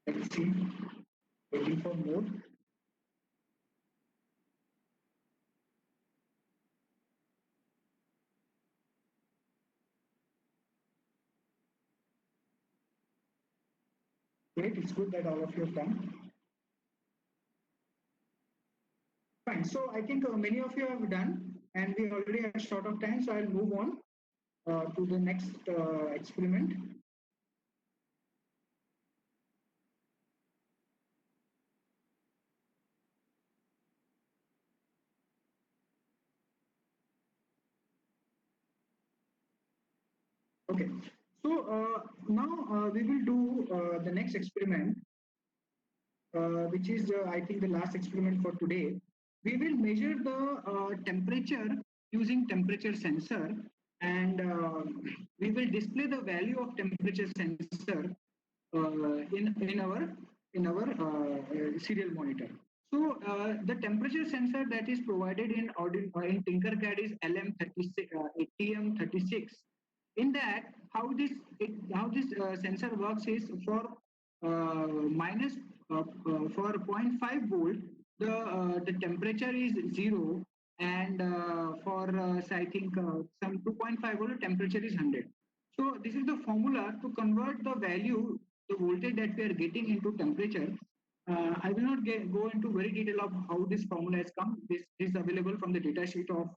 Let's see, waiting for more. Great, it's good that all of you have done. Fine, so I think many of you have done, and we already are short of time, so I'll move on to the next experiment. Okay, so now we will do the next experiment, which is I think the last experiment for today. We will measure the temperature using temperature sensor, and we will display the value of temperature sensor in our serial monitor. So the temperature sensor that is provided in Tinkercad is LM36 ATM36. In that, how this sensor works is for minus for zero point 0.5 volt, the temperature is zero, and for I think some 2.5 volt, the temperature is 100. So this is the formula to convert the value, the voltage that we are getting into temperature. I will not go into very detail of how this formula has come. This is available from the data sheet of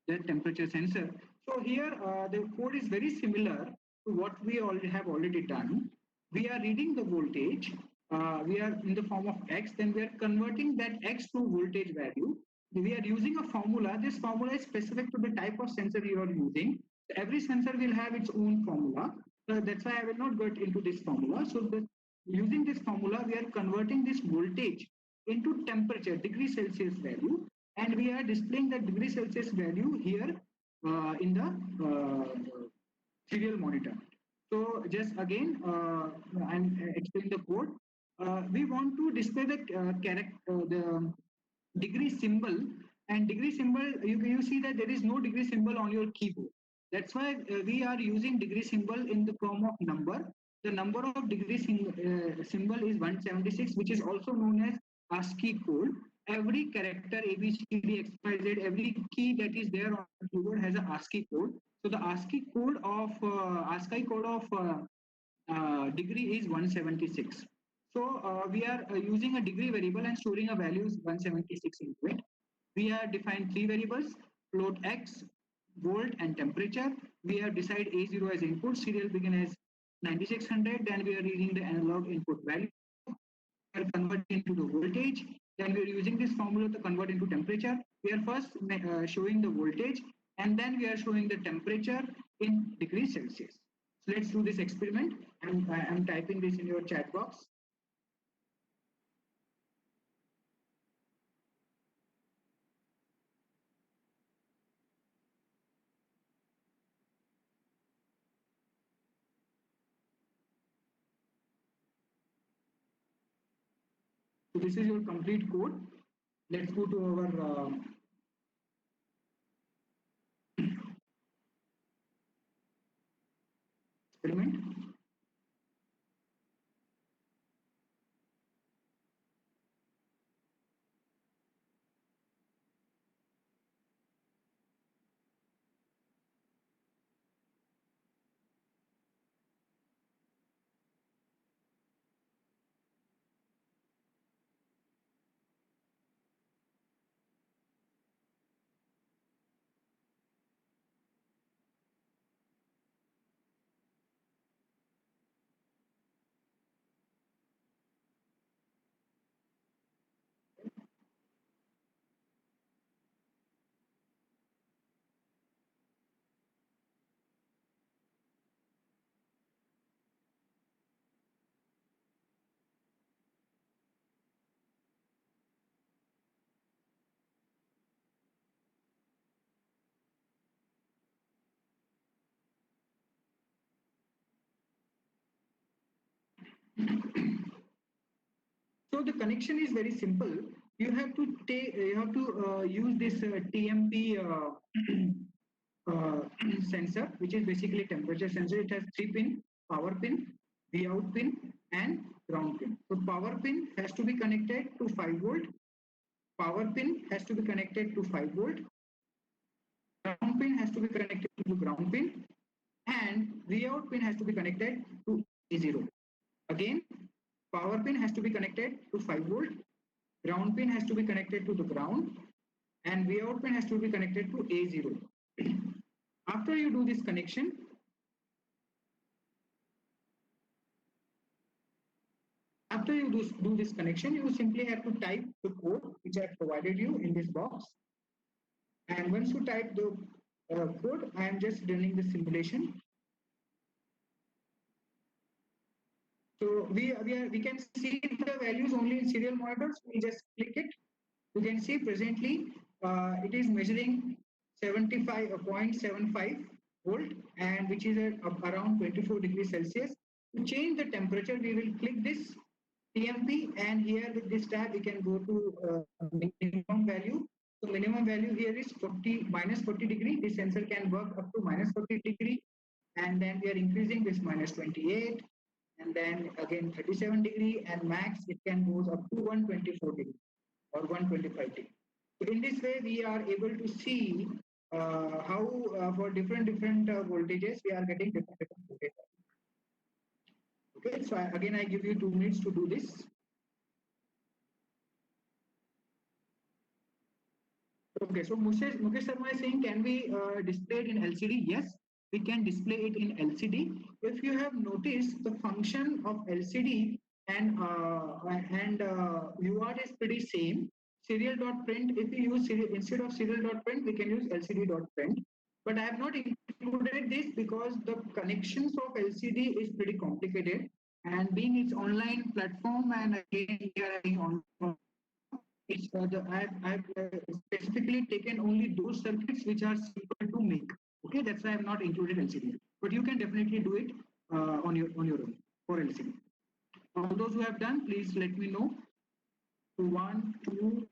the temperature sensor. So here the code is very similar to what we already have already done. We are reading the voltage. We are in the form of X. Then we are converting that X to voltage value. We are using a formula. This formula is specific to the type of sensor you are using. Every sensor will have its own formula. That's why I will not get into this formula. So using this formula, we are converting this voltage into temperature, degree Celsius value, and we are displaying that degree Celsius value here in the serial monitor. So just again, I'm explaining the code. We want to display the degree symbol, and degree symbol, you see that there is no degree symbol on your keyboard. That's why we are using degree symbol in the form of number. The number of degree symbol is 176, which is also known as ASCII code. Every character A, B, C, D, X, Y, Z, every key that is there on the keyboard has a ASCII code. So the ASCII code of degree is 176. So we are using a degree variable and storing a value 176 into it. We have defined three variables: float X, volt, and temperature. We have decided A0 as input, serial begin as 9600. Then we are reading the analog input value. We are converting into the voltage. Then we are using this formula to convert into temperature. We are first showing the voltage, and then we are showing the temperature in degrees Celsius. So let's do this experiment. I'm typing this in your chat box. So this is your complete code. Let's go to our experiment. So the connection is very simple. You have to use this TMP sensor, which is basically temperature sensor. It has 3 pin: power pin, V out pin, and ground pin. So power pin has to be connected to 5 volt. Power pin has to be connected to 5 volt. Ground pin has to be connected to the ground pin, and V out pin has to be connected to A0. Again, power pin has to be connected to 5 volt. Ground pin has to be connected to the ground, and V out pin has to be connected to A0. After you do this connection, you simply have to type the code which I have provided you in this box. And once you type the code, I am just running the simulation. So we can see the values only in serial monitors. We just click it. You can see presently it is measuring 75.75 volt, and which is at around 24 degrees Celsius. To change the temperature, we will click this TMP, and here with this tab we can go to minimum value. So minimum value here is 40 degree. This sensor can work up to -40 degree, and then we are increasing this -28, and then again 37 degree, and max it can goes up to 124 degree or 125 degree. So in this way we are able to see how for different voltages we are getting different voltages. Okay, so again I give you 2 minutes to do this. Okay, so Mukesh Sharma is saying, can we display it in LCD? Yes, we can display it in LCD. If you have noticed, the function of LCD and UART is pretty same. Serial dot print, if you use instead of serial dot print, we can use LCD dot print. But I have not included this because the connections of LCD is pretty complicated, and being its online platform, and again we are having online, it's I've specifically taken only those circuits which are simple to make. Okay, that's why I have not included LCD. But you can definitely do it on your own for LCD. All those who have done, please let me know. 1, 2,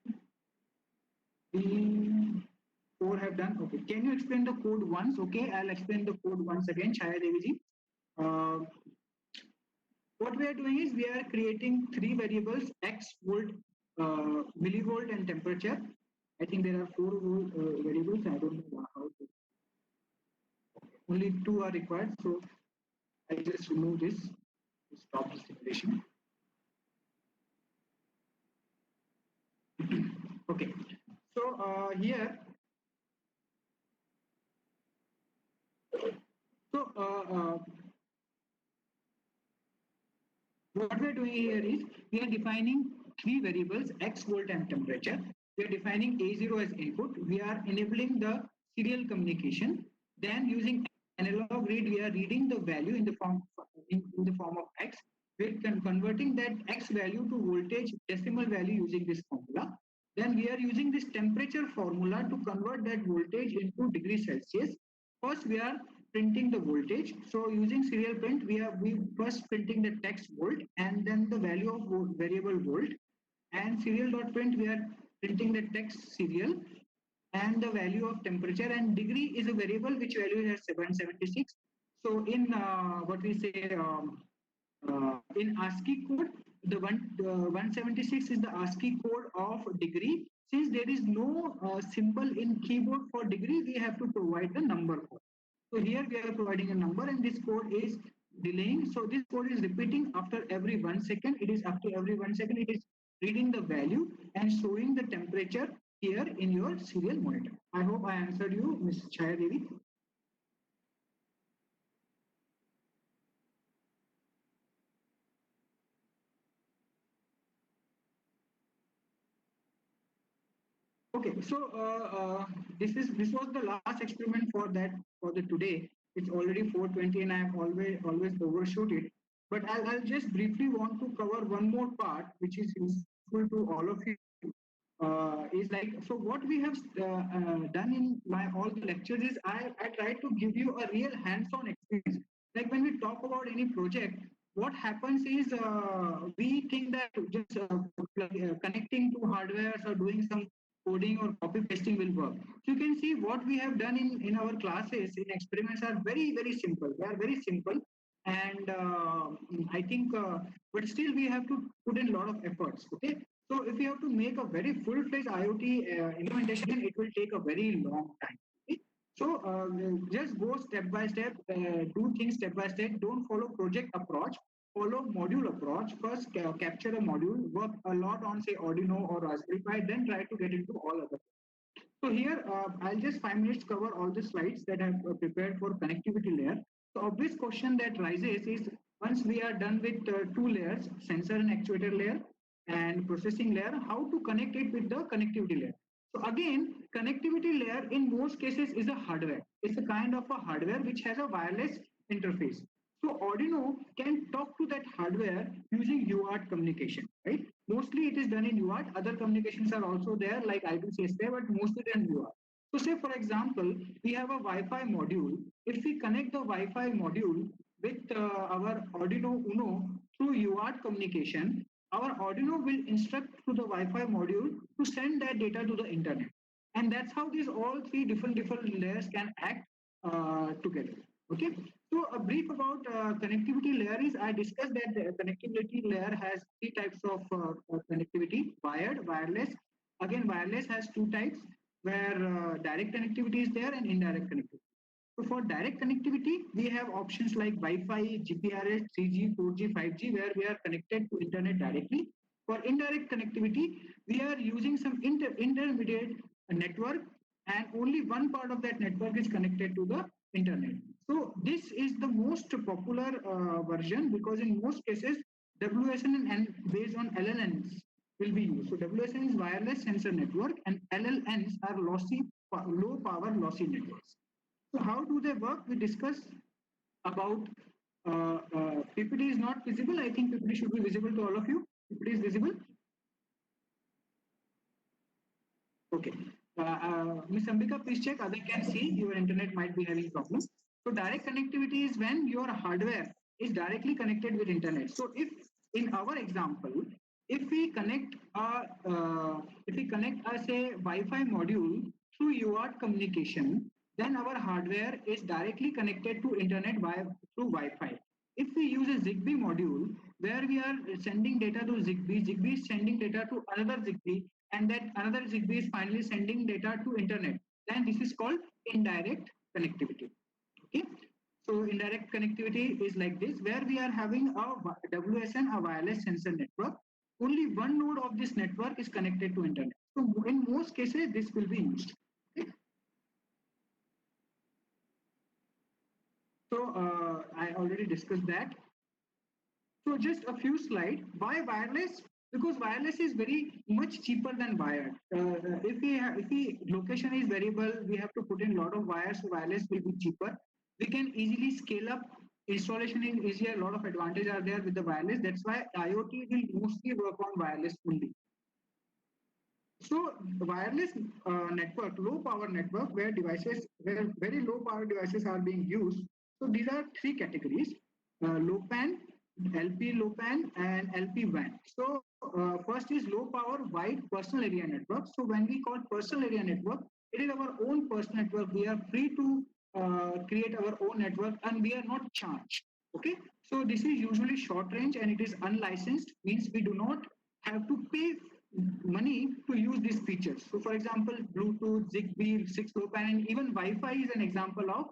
3, 4 have done. Okay, can you explain the code once? Okay, I'll explain the code once again, Chaya Deviji. What we are doing is we are creating 3 variables: x, volt, millivolt, and temperature. I think there are 4 variables. I don't know how to. Only 2 are required, so I just remove this to stop the simulation. Okay, so here. So what we are doing here is we are defining 3 variables: x, volt, and temperature. We are defining A0 as input. We are enabling the serial communication. Then using analog read, we are reading the value in the form of x. We are converting that x value to voltage decimal value using this formula. Then we are using this temperature formula to convert that voltage into degrees Celsius. First, we are printing the voltage. So using serial print, we first printing the text volt and then the value of variable volt. And serial dot print, we are printing the text serial and the value of temperature, and degree is a variable which value has 776. So in what we say in ASCII code, the 176 is the ASCII code of degree. Since there is no symbol in keyboard for degree, we have to provide the number for. So here we are providing a number, and this code is delaying. So this code is repeating after every 1 second. It is after every 1 second. It is reading the value and showing the temperature here in your serial monitor. I hope I answered you, Ms. Chaya Devi. Okay, so this was the last experiment for the today. It's already 4:20, and I have always overshoot it. But I'll just briefly want to cover one more part, which is useful to all of you. Is like, so what we have done in my all the lectures is I try to give you a real hands-on experience. Like when we talk about any project, what happens is we think that just connecting to hardware or doing some coding or copy pasting will work. So you can see what we have done in our classes in experiments are very simple. They are very simple, and I think, but still we have to put in a lot of efforts. Okay, so if you have to make a very full-fledged IoT implementation, it will take a very long time. Okay? So just go step by step, do things step by step. Don't follow project approach. Follow module approach. First, capture a module. Work a lot on say Arduino or Raspberry Pi. Then try to get into all other. So here, I'll just 5 minutes cover all the slides that I've prepared for connectivity layer. The obvious question that rises is once we are done with two layers, sensor and actuator layer and processing layer, how to connect it with the connectivity layer. So again, connectivity layer in most cases is a hardware. It's a kind of a hardware which has a wireless interface. So Arduino can talk to that hardware using UART communication, right? Mostly it is done in UART. Other communications are also there like I2C, but mostly done in UART. So say for example, we have a Wi-Fi module. If we connect the Wi-Fi module with our Arduino Uno through UART communication, our Arduino will instruct to the Wi-Fi module to send that data to the internet. And that's how these all three different layers can act together. Okay, so a brief about connectivity layer is I discussed that the connectivity layer has three types of connectivity: wired, wireless. Again, wireless has two types where direct connectivity is there and indirect connectivity. So for direct connectivity, we have options like Wi-Fi, GPRS, 3G, 4G, 5G, where we are connected to internet directly. For indirect connectivity, we are using some intermediate network, and only one part of that network is connected to the internet. So this is the most popular version because in most cases, WSN and based on LLNs will be used. So WSN is wireless sensor network, and LLNs are low power lossy networks. So how do they work? We discussed about PPT is not visible. I think PPT should be visible to all of you. PPT is visible. Okay. Ms. Ambika, please check. Other can see your internet might be having problems. So direct connectivity is when your hardware is directly connected with internet. So if in our example, if we connect a say Wi-Fi module through UART communication, then our hardware is directly connected to internet through Wi-Fi. If we use a Zigbee module where we are sending data to Zigbee, Zigbee is sending data to another Zigbee, and that another Zigbee is finally sending data to internet, then this is called indirect connectivity. Okay. So indirect connectivity is like this, where we are having a WSN, a wireless sensor network. Only one node of this network is connected to internet. So in most cases, this will be used. Okay. So I already discussed that. So just a few slides. Why wireless? Because wireless is very much cheaper than wired. If the location is variable, we have to put in a lot of wires. So wireless will be cheaper. We can easily scale up. Installation is easier. A lot of advantages are there with the wireless. That's why IoT will mostly work on wireless only. So the wireless network, low power network, where very low power devices are being used. So these are three categories: low PAN, LP low PAN, and LP WAN. So first is low power wide personal area network. So when we call personal area network, it is our own personal network. We are free to create our own network, and we are not charged. Okay. So this is usually short range, and it is unlicensed. Means we do not have to pay money to use these features. So for example, Bluetooth, Zigbee, 6LoWPAN, and even Wi-Fi is an example of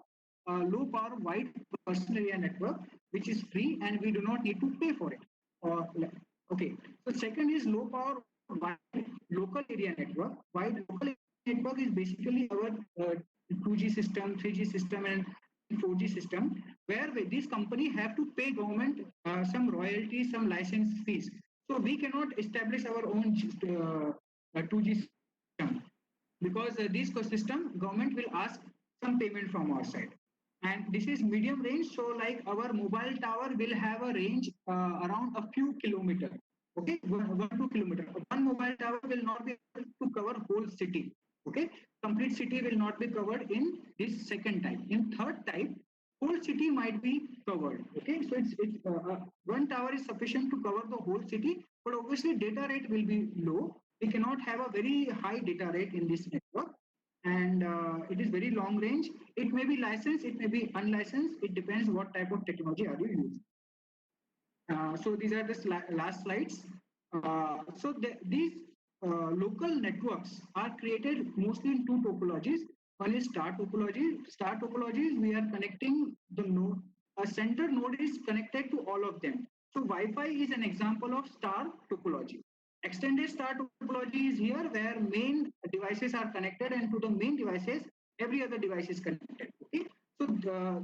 low power wide personal area network, which is free and we do not need to pay for it. Okay. So second is low power wide local area network. Wide local area network is basically our 2G system, 3G system, and 4G system, where this company have to pay government some royalties, some license fees. So we cannot establish our own 2G system because this system government will ask some payment from our side. And this is medium range, so like our mobile tower will have a range around a few kilometers. Okay, 1 2 kilometers. One mobile tower will not be able to cover whole city. Okay, complete city will not be covered in this second type. In third type, whole city might be covered. Okay, so it's one tower is sufficient to cover the whole city, but obviously data rate will be low. We cannot have a very high data rate in this network, and it is very long range. It may be licensed, it may be unlicensed. It depends what type of technology are you using. So these are the last slides. These local networks are created mostly in two topologies. One is star topology. Star topology is we are connecting the node. A center node is connected to all of them. So Wi-Fi is an example of star topology. Extended star topology is here where main devices are connected, and to the main devices, every other device is connected. Okay. So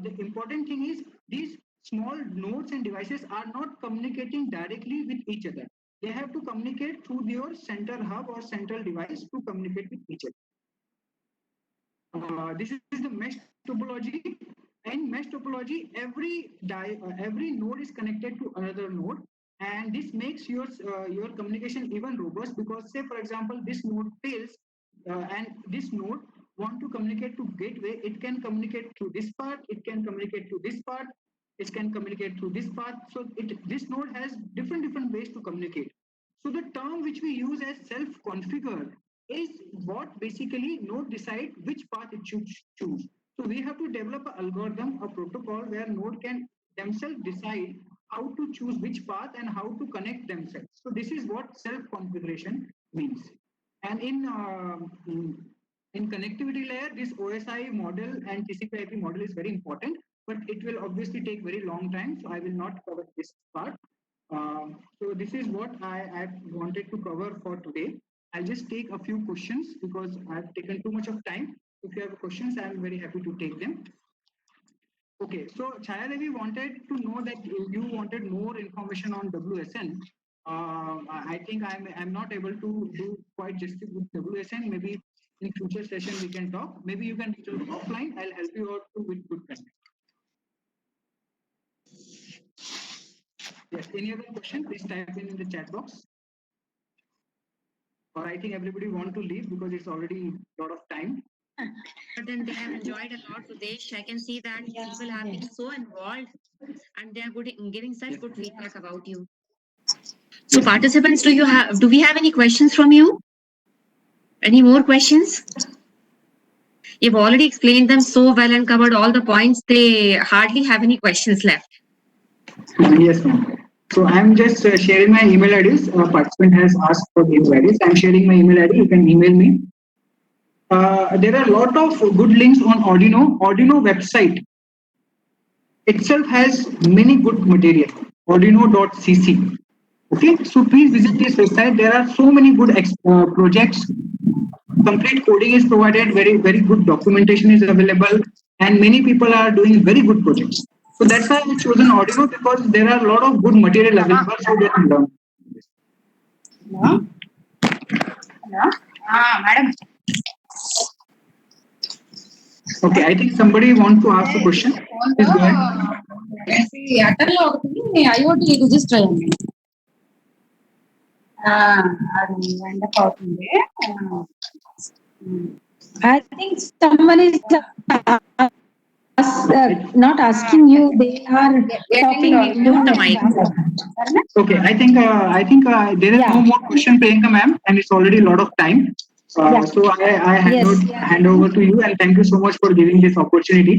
the important thing is these small nodes and devices are not communicating directly with each other. They have to communicate through your central hub or central device to communicate with each other. This is the mesh topology. In mesh topology, every node is connected to another node, and this makes your communication even robust. Because, say for example, this node fails, and this node want to communicate to gateway, it can communicate through this part, it can communicate to this part, it can communicate through this path. So this node has different ways to communicate. So the term which we use as self-configured is what basically node decide which path it should choose. So we have to develop an algorithm, a protocol where node can themselves decide how to choose which path and how to connect themselves. So this is what self-configuration means. And in connectivity layer, this OSI model and TCP/IP model is very important, but it will obviously take very long time. So I will not cover this part. So this is what I wanted to cover for today. I'll just take a few questions because I've taken too much of time. If you have questions, I'm very happy to take them. Okay, so Chaya Devi wanted to know that you wanted more information on WSN. I think I'm not able to do quite justice with WSN. Maybe in future session we can talk. Maybe you can reach out offline. I'll help you out with good content. Yes, any other question? Please type in the chat box. Or I think everybody want to leave because it's already a lot of time. But then they have enjoyed a lot, Sudesh. I can see that people have been so involved and they are giving such good feedback about you. So participants, do we have any questions from you? Any more questions? You've already explained them so well and covered all the points. They hardly have any questions left. Yes, ma'am. So I'm just sharing my email IDs. Participant has asked for the email IDs. I'm sharing my email ID. You can email me. There are a lot of good links on Arduino. Arduino website itself has many good material. Arduino.cc. Okay, so please visit this website. There are so many good projects. Complete coding is provided. Very good documentation is available, and many people are doing very good projects. So that's why I've chosen Arduino, because there are a lot of good material available so they can learn. Madam. Okay, I think somebody wants to ask a question. Please go ahead. అటల్లో ఒకటి IoT register అయ్యింది అది end up అవుతుంది I think someone is not asking you, they are talking Mute the mic. Okay, I think there is no more question, Priyanka ma'am, and it's already a lot of time. So I hand over to you, and thank you so much for giving this opportunity.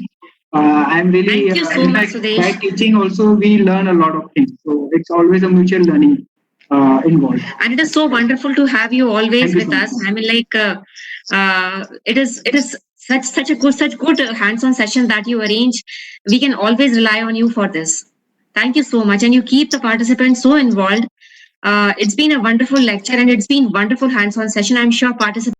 I'm really Thank you so much, Sudesh. by teaching also we learn a lot of things. So it's always a mutual learning involved. And it is so wonderful to have you always Thank you with so us. I mean, like it is such good hands-on session that you arrange. We can always rely on you for this. Thank you so much, and you keep the participants so involved. It's been a wonderful lecture, and it's been wonderful hands-on session. I'm sure participants